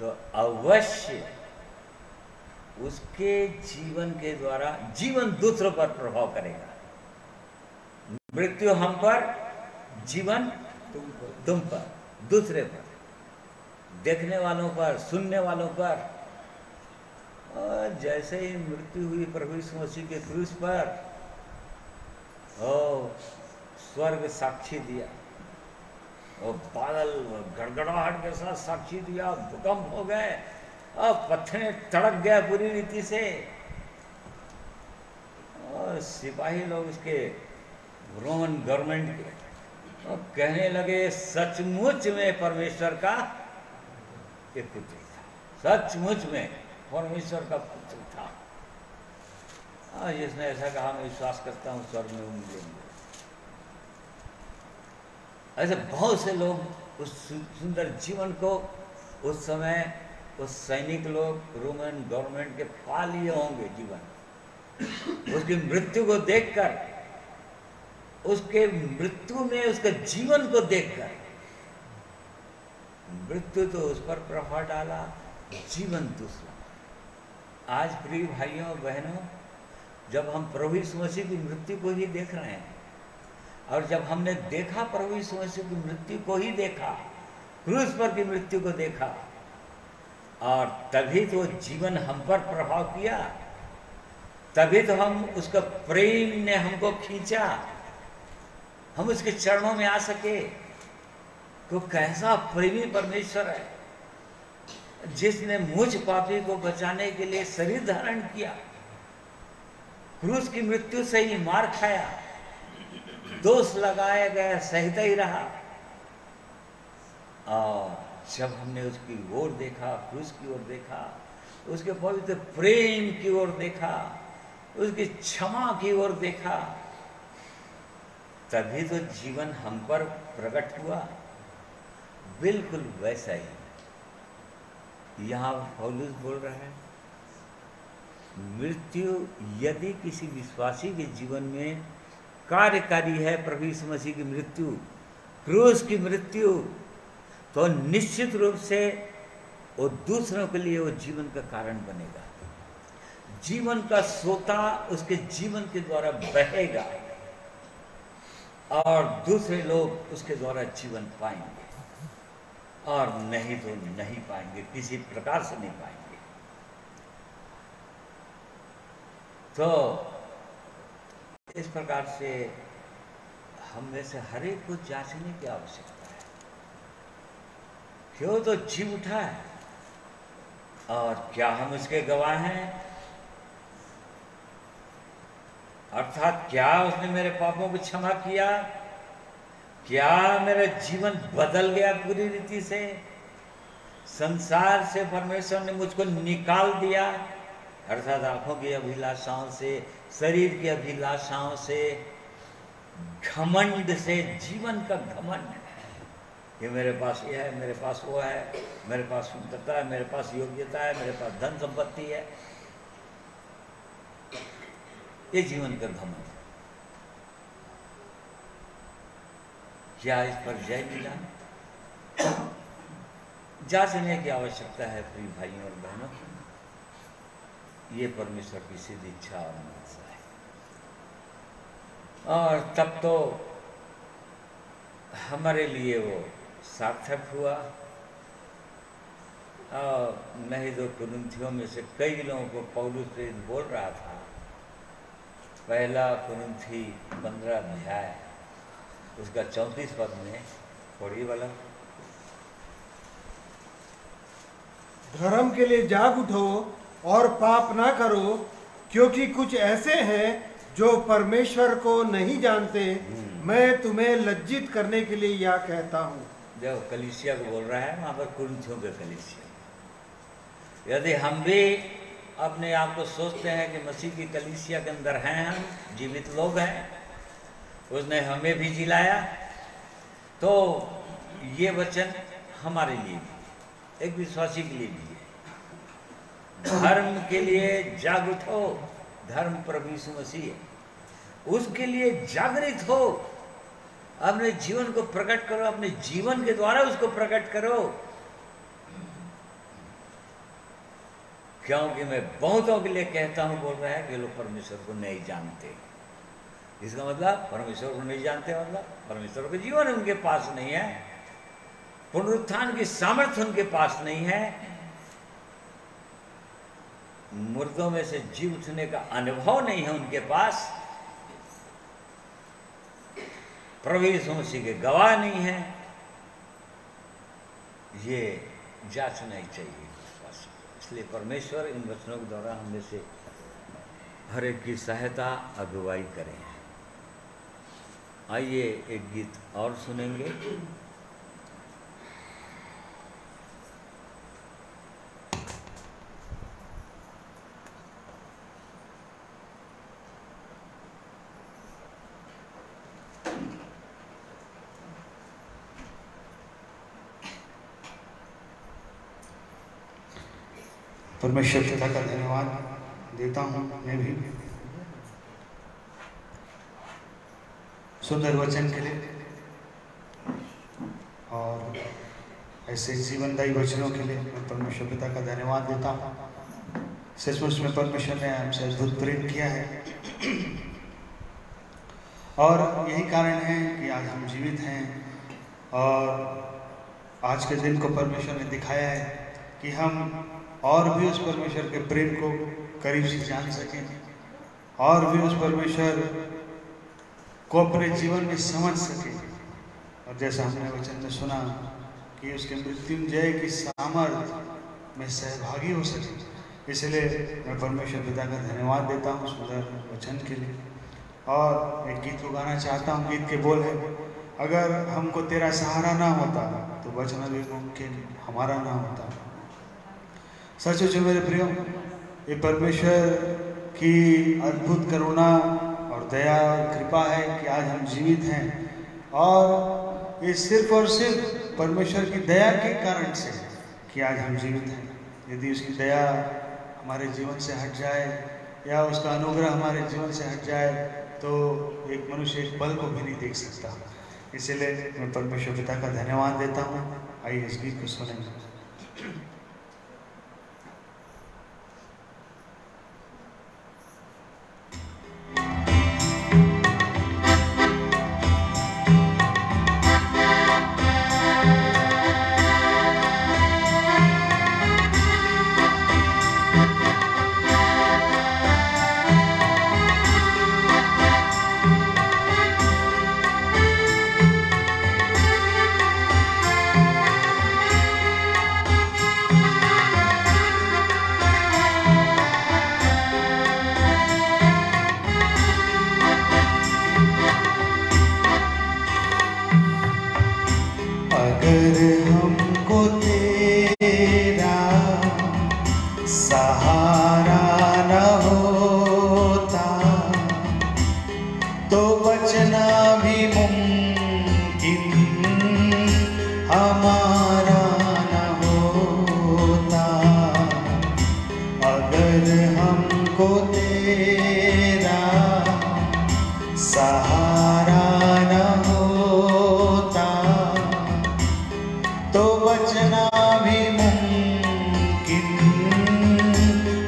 तो अवश्य उसके जीवन के द्वारा जीवन दूसरों पर प्रभाव करेगा। मृत्यु हम पर, जीवन तुम पर, दूसरे पर, देखने वालों पर, सुनने वालों पर। और जैसे ही मृत्यु हुई प्रभु यीशु मसीह के क्रूस पर, स्वर्ग साक्षी दिया, और बादल गड़गड़ाहट के साथ साक्षी दिया, भूकंप हो गए, और पत्थरें तड़क गया पूरी रीति से, और सिपाही लोग उसके रोमन गवर्नमेंट के और कहने लगे, सचमुच में परमेश्वर का एक पुत्र था, सचमुच में परमेश्वर का पुत्र था। जिसने ऐसा कहा, मैं विश्वास करता हूँ स्वर्ग में मिलेंगे। ऐसे बहुत से लोग उस सुंदर जीवन को उस समय, उस सैनिक लोग रोमन गवर्नमेंट के पा लिए होंगे जीवन। उसकी मृत्यु को देखकर, उसके मृत्यु में उसके जीवन को देखकर, मृत्यु तो उस पर प्रभाव डाला, जीवन दूसरा। आज प्रिय भाइयों बहनों, जब हम प्रभु यीशु मसीह की मृत्यु को ही देख रहे हैं, और जब हमने देखा प्रभु यीशु मसीह की मृत्यु को ही देखा, क्रूस पर की मृत्यु को देखा, और तभी तो जीवन हम पर प्रभाव किया, तभी तो हम उसका प्रेम ने हमको खींचा, हम उसके चरणों में आ सके। तो कैसा प्रेमी परमेश्वर है, जिसने मुझ पापी को बचाने के लिए शरीर धारण किया, क्रूस की मृत्यु से ही मार खाया, दोष लगाया गया, सहता ही रहा। और जब हमने उसकी ओर देखा, क्रूस की ओर देखा, उसके पवित्र प्रेम की ओर देखा, उसकी क्षमा की ओर देखा, तभी तो जीवन हम पर प्रकट हुआ। बिल्कुल वैसा ही यहाँ पौलुस बोल रहा है, मृत्यु यदि किसी विश्वासी के जीवन में कार्यकारी है, प्रभु यीशु मसीह की मृत्यु, क्रूस की मृत्यु, तो निश्चित रूप से वो दूसरों के लिए वो जीवन का कारण बनेगा। जीवन का सोता उसके जीवन के द्वारा बहेगा और दूसरे लोग उसके द्वारा जीवन पाएंगे, और नहीं तो नहीं पाएंगे, किसी प्रकार से नहीं पाएंगे। तो इस प्रकार से हम में से हर एक को जांचने की आवश्यकता है। क्यों तो जी उठा है, और क्या हम उसके गवाह हैं? अर्थात क्या उसने मेरे पापों को क्षमा किया? क्या मेरा जीवन बदल गया पूरी रीति से? संसार से परमेश्वर ने मुझको निकाल दिया, अर्थात आंखों की अभिलाषाओं से, शरीर की अभिलाषाओं से, घमंड से, जीवन का घमंड कि मेरे पास ये है, मेरे पास वो है, मेरे पास सुंदरता है, मेरे पास योग्यता है, मेरे पास धन संपत्ति है, ये जीवन का घमंड। क्या इस पर जय मिला? जांचने की आवश्यकता है प्रिय भाइयों और बहनों। ये परमेश्वर की सिद्ध इच्छा और मनसा है, और तब तो हमारे लिए वो सार्थक हुआ। और नहीं तो कुरिन्थियों में से कई लोगों को पौलुस प्रेरित बोल रहा था, पहला कुरिन्थी 15 अध्याय उसका 34 पद में पढ़िए वाला, धर्म के लिए जाग उठो और पाप ना करो, क्योंकि कुछ ऐसे हैं जो परमेश्वर को नहीं जानते। मैं तुम्हें लज्जित करने के लिए यह कहता हूँ। जब कलीसिया को बोल रहा है, वहां पर कुरिन्थियों के कलीसिया। यदि हम भी अपने आप को सोचते हैं कि मसीह की कलीसिया के अंदर हैं, हम जीवित लोग हैं, उसने हमें भी जिलाया, तो ये वचन हमारे लिए भी, एक विश्वासी के लिए भी है। धर्म के लिए जाग उठो, धर्म प्रभु यीशु मसीह है, उसके लिए जागृत हो, अपने जीवन को प्रकट करो, अपने जीवन के द्वारा उसको प्रकट करो। क्योंकि मैं बहुतों के लिए कहता हूं, बोल रहा है कि लोग परमेश्वर को नहीं जानते। इसका मतलब परमेश्वर को नहीं जानते, मतलब परमेश्वर का जीवन उनके पास नहीं है, पुनरुत्थान की सामर्थ्य उनके पास नहीं है, मुर्दों में से जी उठने का अनुभव नहीं है उनके पास, प्रभु यीशु मसीह के गवाह नहीं है। ये जांचना ही चाहिए। इसलिए परमेश्वर इन वचनों के द्वारा हम में से हर एक की सहायता अगुवाई करें। आइए एक गीत और सुनेंगे। परमेश्वर पिता का धन्यवाद देता हूँ मैं भी सुंदर वचन के लिए और ऐसे जीवनदायी वचनों के लिए मैं परमेश्वर पिता का धन्यवाद देता हूँ। सचमुच में परमेश्वर ने हमसे अद्भुत प्रेम किया है, और यही कारण है कि आज हम जीवित हैं, और आज के दिन को परमेश्वर ने दिखाया है कि हम और भी उस परमेश्वर के प्रेम को करीब से जान सकें, और भी उस परमेश्वर को अपने जीवन में समझ सकें। और जैसा हमने वचन में सुना कि उसके मृत्युंजय की सामर्थ्य में सहभागी हो सके, इसलिए मैं परमेश्वर पिता का धन्यवाद देता हूँ सुंदर वचन के लिए। और एक गीत को गाना चाहता हूँ। गीत के बोल है, अगर हमको तेरा सहारा ना होता तो बचना भी मुमकिन हमारा ना होता। सच मेरे प्रियो, ये परमेश्वर की अद्भुत करुणा और दया और कृपा है कि आज हम जीवित हैं, और ये सिर्फ और सिर्फ परमेश्वर की दया के कारण से कि आज हम जीवित हैं। यदि उसकी दया हमारे जीवन से हट जाए या उसका अनुग्रह हमारे जीवन से हट जाए तो एक मनुष्य एक पल को भी नहीं देख सकता। इसलिए मैं परमेश्वर पिता का धन्यवाद देता हूँ। आइए इस गीत को सुनेंगे। तो बचना भी मुमकिन हमारा न होता, अगर हमको तेरा सहारा न होता, तो बचना भी मुमकिन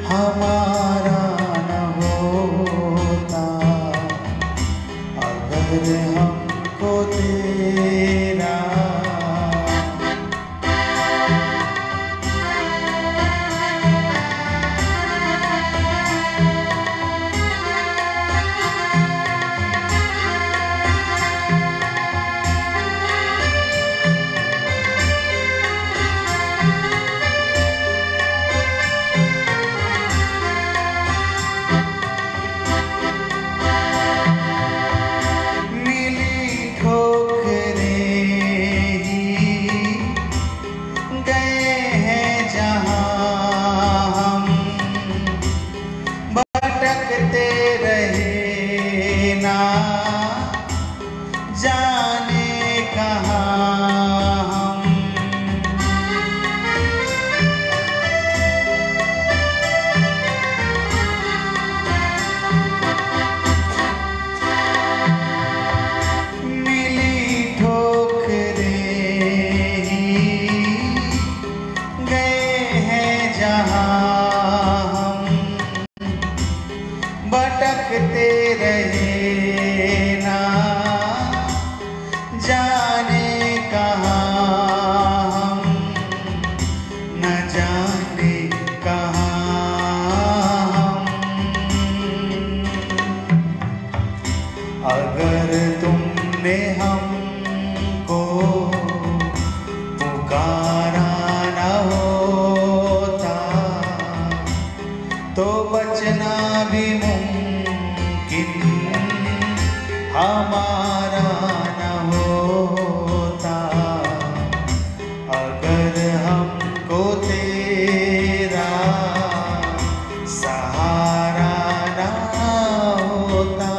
हमारा न होता, अगर हमको तेरा भटकते रहे ना, जाने कहाँ हम, न जाने कहाँ हम। अगर तुमने हमको पुकारा न होता, तो बचना भी मुमकिन हमारा न होता, अगर हमको तेरा सहारा न होता।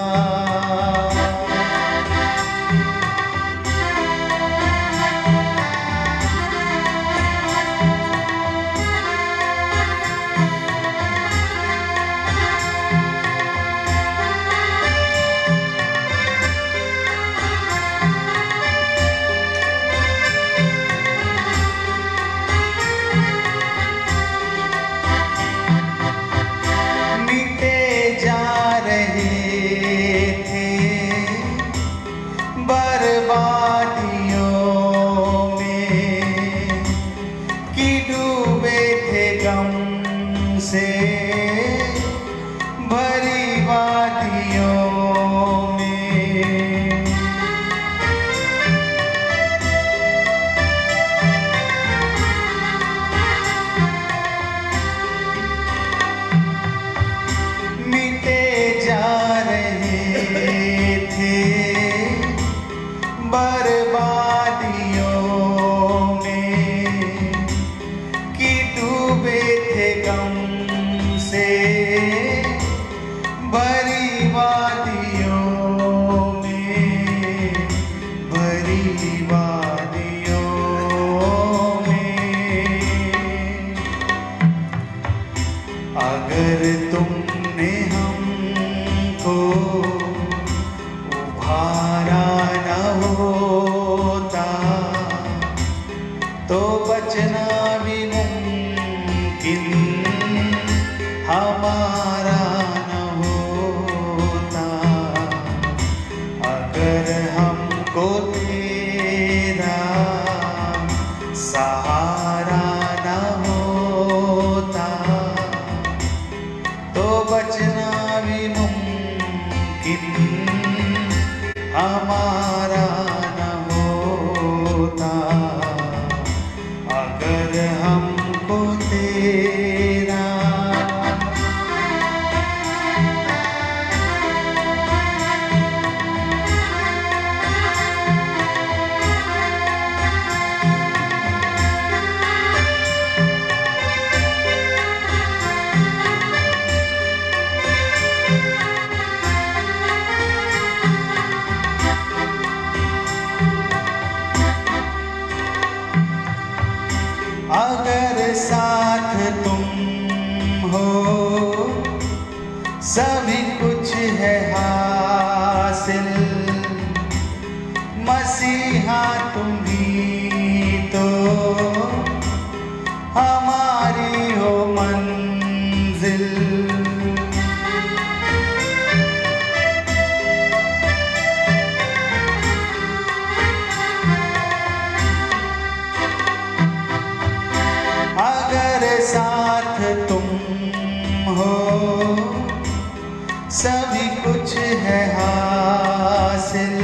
बर्बादियों में कि डूबे थे गम से भरी वादियों में, मिटे जा रहे थे बर्बादियों में कि डूबे थे गम से भरी वादियों में, भरी वादियों में। अगर तुमने हमको उभारा न होता, तो बचना भी मुमकिन हमारा न होता, अगर हमको तेरा सहारा न होता, तो बचना भी मुमकिन हमारा न होता, अगर हमको तेरा मसीहा तुम्ही तो हमारी हो मंजिल। अगर साथ तुम हो सभी कुछ है हासिल,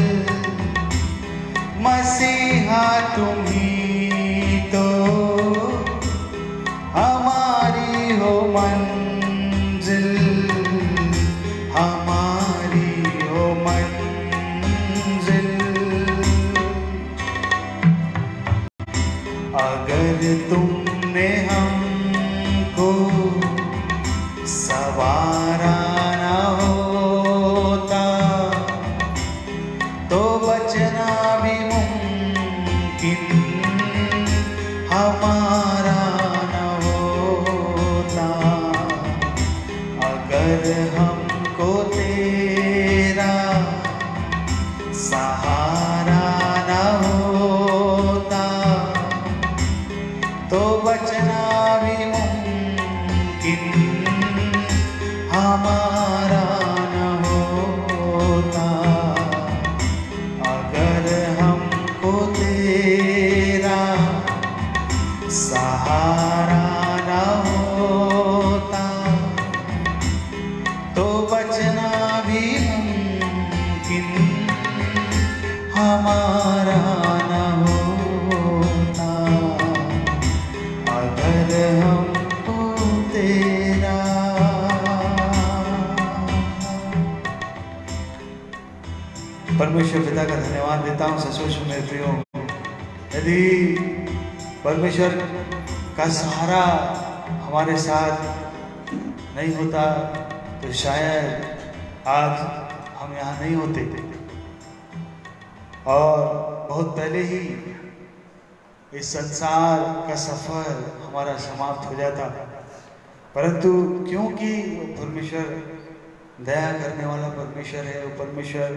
मसीहा तुम्ही तो हमारी हो मंजिल, हमारी हो मंजिल। अगर तुमने हमको सवारा न होता तो बचना भी मुमकिन हमारा न होता। अगर हमको तेरा सहारा न होता तो बचना भी मुमकिन हमारा न होता। अगर हमको तेरा सहारा न होता तो बचना भी मुमकिन हमारा न होता। अगर हमको तेरा। परमेश्वर पिता का धन्यवाद देता हूँ सचमुच मेरे प्रियो। यदि परमेश्वर का सहारा हमारे साथ नहीं होता तो शायद आज हम यहाँ नहीं होते और बहुत पहले ही इस संसार का सफर हमारा समाप्त हो जाता। परंतु क्योंकि वो परमेश्वर दया करने वाला परमेश्वर है, वो परमेश्वर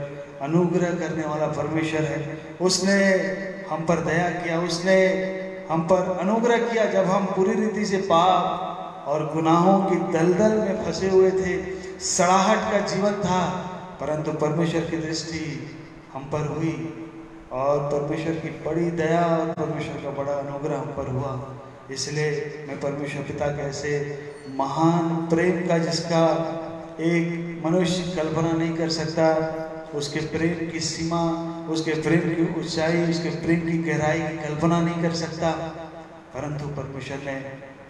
अनुग्रह करने वाला परमेश्वर है, उसने हम पर दया किया, उसने हम पर अनुग्रह किया। जब हम पूरी रीति से पाप और गुनाहों की दलदल में फंसे हुए थे, सड़ाहट का जीवन था, परंतु परमेश्वर की दृष्टि हम पर हुई और परमेश्वर की बड़ी दया और परमेश्वर का बड़ा अनुग्रह हम पर हुआ। इसलिए मैं परमेश्वर पिता के ऐसे महान प्रेम का, जिसका एक मनुष्य कल्पना नहीं कर सकता, उसके प्रेम की सीमा, उसके प्रेम की ऊंचाई, उसके प्रेम की गहराई की कल्पना नहीं कर सकता। परंतु परमेश्वर ने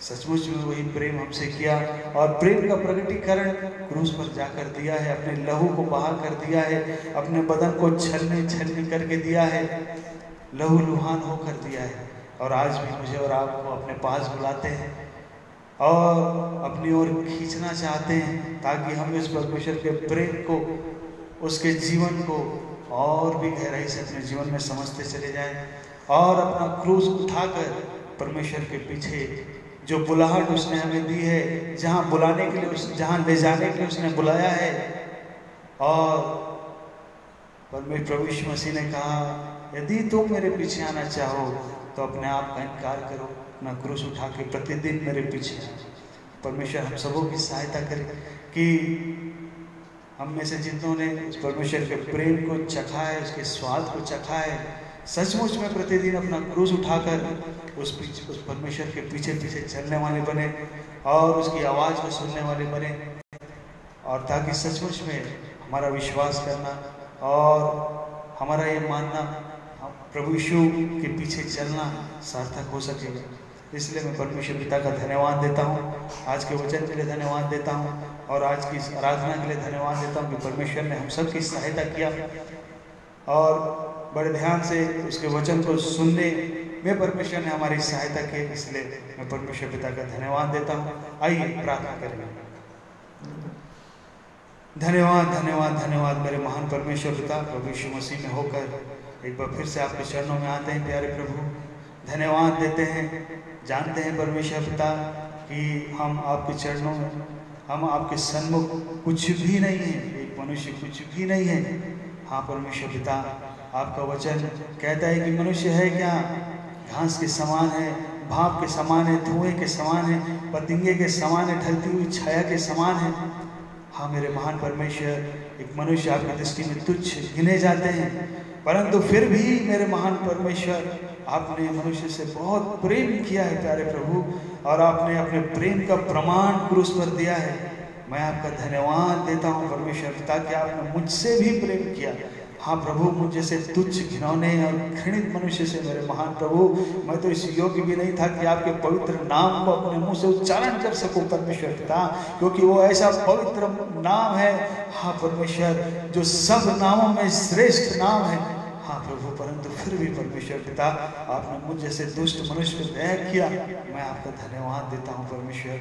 सचमुच में वही प्रेम हमसे किया और प्रेम का प्रकटीकरण क्रूस पर जाकर दिया है, अपने लहू को बहा कर दिया है, अपने बदन को छलनी करके दिया है, लहू लुहान होकर दिया है। और आज भी मुझे और आपको अपने पास बुलाते हैं और अपनी ओर खींचना चाहते हैं ताकि हम इस परमेश्वर के प्रेम को, उसके जीवन को और भी गहराई से अपने जीवन में समझते चले जाएं और अपना क्रूस उठाकर परमेश्वर के पीछे जो बुलाहट उसने हमें दी है, जहाँ बुलाने के लिए, जहाँ ले जाने के लिए उसने बुलाया है। और परमेश्वर प्रभु यीशु मसीह ने कहा, यदि तुम मेरे पीछे आना चाहो तो अपने आप का इनकार करो, अपना क्रूस उठा के प्रतिदिन मेरे पीछे। परमेश्वर हम सबों की सहायता करे कि हम में से जितनों ने उस परमेश्वर के प्रेम को चखा है, उसके स्वाद को चखा है, सचमुच में प्रतिदिन अपना क्रूस उठाकर उस परमेश्वर के पीछे पीछे चलने वाले बने और उसकी आवाज़ को सुनने वाले बने, और ताकि सचमुच में हमारा विश्वास करना और हमारा ये मानना, प्रभु यीशु के पीछे चलना सार्थक हो सकेगा। इसलिए मैं परमेश्वर पिता का धन्यवाद देता हूँ, आज के वचन के लिए धन्यवाद देता हूँ और आज की आराधना के लिए धन्यवाद देता हूँ कि परमेश्वर ने हम सब की सहायता किया और बड़े ध्यान से उसके वचन को सुनने में परमेश्वर ने हमारी सहायता की। इसलिए मैं परमेश्वर पिता का धन्यवाद देता हूँ। आइए प्रार्थना करेंगे। धन्यवाद धन्यवाद धन्यवाद मेरे महान परमेश्वर पिता, प्रभु यीशु मसीह में होकर एक बार फिर से आपके चरणों में आते हैं। प्यारे प्रभु, धन्यवाद देते हैं, जानते हैं परमेश्वर पिता कि हम आपके चरणों में, हम आपके सन्मुख कुछ भी नहीं है, एक मनुष्य कुछ भी नहीं है। हाँ परमेश्वर पिता, आपका वचन कहता है कि मनुष्य है क्या, घास के समान है, भाप के समान है, धुएं के समान है, पतंगे के समान है, ढलती हुई छाया के समान है। हाँ मेरे महान परमेश्वर, एक मनुष्य आपकी दृष्टि में तुच्छ गिने जाते हैं, परंतु फिर भी मेरे महान परमेश्वर आपने मनुष्य से बहुत प्रेम किया है प्यारे प्रभु, और आपने अपने प्रेम का प्रमाण क्रूस पर दिया है। मैं आपका धन्यवाद देता हूँ परमेश्वर पिता कि आपने मुझसे भी प्रेम किया। हाँ प्रभु, मुझ जैसे तुच्छ घिनौने और घृणित मनुष्य से मेरे महान प्रभु, मैं तो इस योग्य भी नहीं था कि आपके पवित्र नाम को अपने मुंह से उच्चारण कर सकूं परमेश्वर पिता, क्योंकि वो ऐसा पवित्र नाम है हाँ परमेश्वर, जो सब नामों में श्रेष्ठ नाम है। हाँ प्रभु, परंतु फिर भी परमेश्वर पिता आपने मुझ जैसे दुष्ट मनुष्य पर दया किया। मैं आपका धन्यवाद देता हूँ परमेश्वर,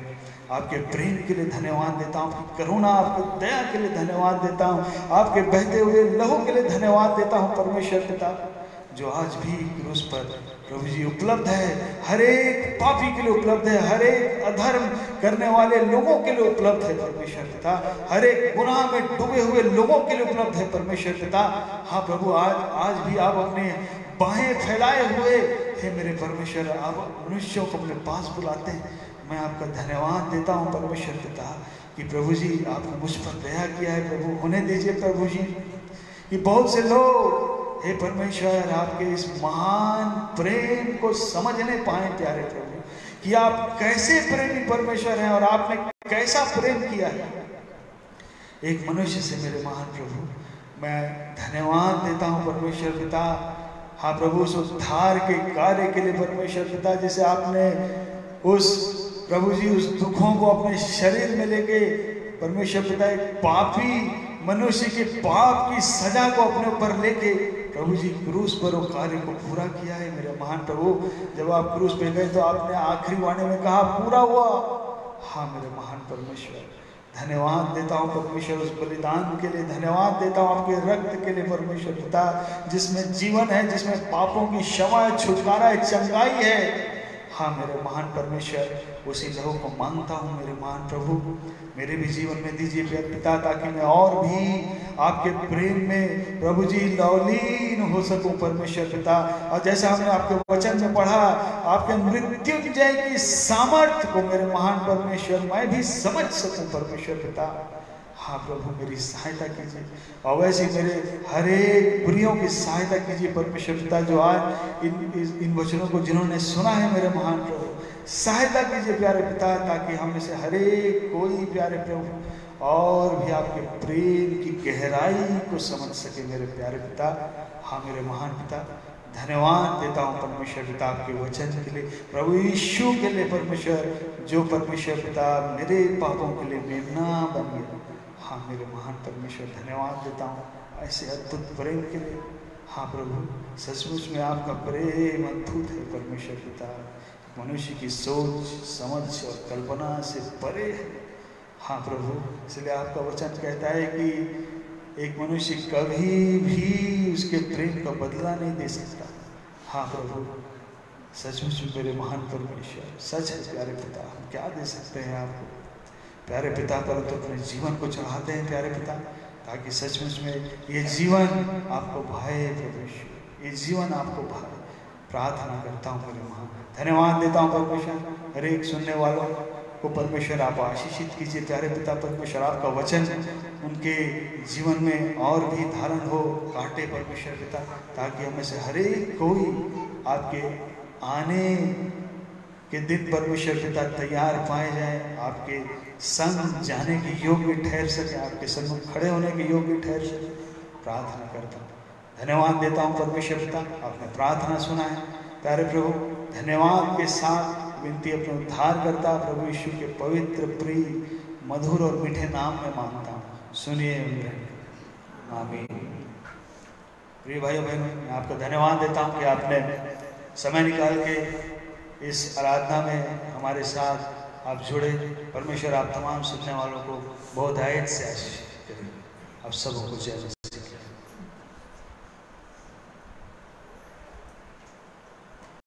आपके प्रेम के लिए धन्यवाद देता हूँ, आपकी करुणा, आपकी दया के लिए धन्यवाद देता हूँ, आपके बहते हुए लहू के लिए धन्यवाद देता हूँ परमेश्वर पिता, जो आज भी क्रूस पर प्रभु जी उपलब्ध है, हर एक पापी के लिए उपलब्ध है, हर एक अधर्म करने वाले लोगों के लिए उपलब्ध है परमेश्वर पिता, हर एक गुनाह में डूबे हुए लोगों के लिए उपलब्ध है परमेश्वर पिता। हाँ प्रभु, आज भी आप अपने बाहें फैलाए हुए हे मेरे परमेश्वर, आप मनुष्यों को अपने पास बुलाते हैं। मैं आपका धन्यवाद देता हूँ परमेश्वर पिता कि प्रभु जी आपने मुझ पर दया किया है। प्रभु होने दीजिए प्रभु जी कि बहुत से लोग हे परमेश्वर आपके इस महान प्रेम को समझने पाए प्यारे प्रभु, कि आप कैसे प्रेमी परमेश्वर हैं और आपने कैसा प्रेम किया है एक मनुष्य से। मेरे महान प्रभु, मैं धन्यवाद देता हूँ परमेश्वर पिता। हाँ प्रभु, उस उद्धार के कार्य के लिए परमेश्वर पिता, जिसे आपने उस प्रभु जी उस दुखों को अपने शरीर में लेके परमेश्वर पिता एक पापी मनुष्य के पाप की सजा को अपने ऊपर लेके प्रभु जी क्रूस पर वो कार्य को पूरा किया है। मेरे महान प्रभु, जब आप क्रूस पे गए तो आपने आखिरी वाणी में कहा पूरा हुआ। हाँ मेरे महान परमेश्वर, धन्यवाद देता हूँ परमेश्वर उस बलिदान के लिए, धन्यवाद देता हूँ आपके रक्त के लिए परमेश्वर पिता, जिसमें जीवन है, जिसमें पापों की क्षमा है, छुटकारा है, चंगाई है। हाँ मेरे महान परमेश्वर, उसी लहू को मांगता हूँ मेरे महान प्रभु, मेरे भी जीवन में दीजिए प्यारे पिता, ताकि मैं और भी आपके प्रेम में प्रभु जी लवलीन हो सकूं परमेश्वर पिता। और जैसा हमने आपके वचन में पढ़ा, आपके मृत्युंजय की सामर्थ्य को मेरे महान परमेश्वर मैं भी समझ सकूं परमेश्वर पिता। हाँ प्रभु, मेरी सहायता कीजिए, और वैसे मेरे हर एक प्रियों की सहायता कीजिए परमेश्वर पिता, जो आज इन वचनों को जिन्होंने सुना है मेरे महान प्रभु, सहायता कीजिए प्यारे पिता, ताकि हम में से हर एक कोई प्यारे प्रभु और भी आपके प्रेम की गहराई को समझ सके मेरे प्यारे पिता। हाँ मेरे महान पिता, धन्यवाद देता हूँ परमेश्वर पिता आपके वचन के लिए, प्रभु यीशु के लिए परमेश्वर, जो परमेश्वर पिता मेरे पापों के लिए मेमना बन गया। हाँ मेरे महान परमेश्वर, धन्यवाद देता हूँ ऐसे अद्भुत प्रेम के लिए। हाँ प्रभु, सचमुच में आपका प्रेम अद्भुत है परमेश्वर पिता, मनुष्य की सोच समझ और कल्पना से परे है। हाँ प्रभु, इसलिए आपका वचन कहता है कि एक मनुष्य कभी भी उसके प्रेम का बदला नहीं दे सकता। हाँ प्रभु, सचमुच मेरे महान परमेश्वर, सच है प्यारे पिता, हम क्या दे सकते हैं आपको प्यारे पिता, परंतु अपने जीवन को चढ़ाते हैं प्यारे पिता, ताकि सचमुच में ये जीवन आपको भाए परमेश्वर, ये जीवन आपको भाए। प्रार्थना करता हूँ मेरे महान, धन्यवाद देता हूँ परमेश्वर, हर एक सुनने वालों को परमेश्वर आप आशीषित कीजिए प्यारे पिता परमेश्वर, आपका वचन उनके जीवन में और भी धारण हो, काटे परमेश्वर पिता, ताकि हमें से हर एक कोई आपके आने के दिन परमेश्वर पिता तैयार पाए जाए, आपके संग जाने के योग्य ठहर सके, आपके संग खड़े होने के योग्य ठहर सके। प्रार्थना करता हूँ, धन्यवाद देता हूँ परमेश्वर पिता, आपने प्रार्थना सुना है प्यारे प्रभु, धन्यवाद के साथ विनती अपने उद्धार करता प्रभु यीशु के पवित्र प्रिय मधुर और मीठे नाम में मांगता हूँ, सुनिए आमीन। प्रिय भाइयों बहनों, मैं आपका धन्यवाद देता हूँ कि आपने समय निकाल के इस आराधना में हमारे साथ आप जुड़े। परमेश्वर आप तमाम सुनने वालों को बहुत आयत से आशीष करें। आप सबों को जय मसीह।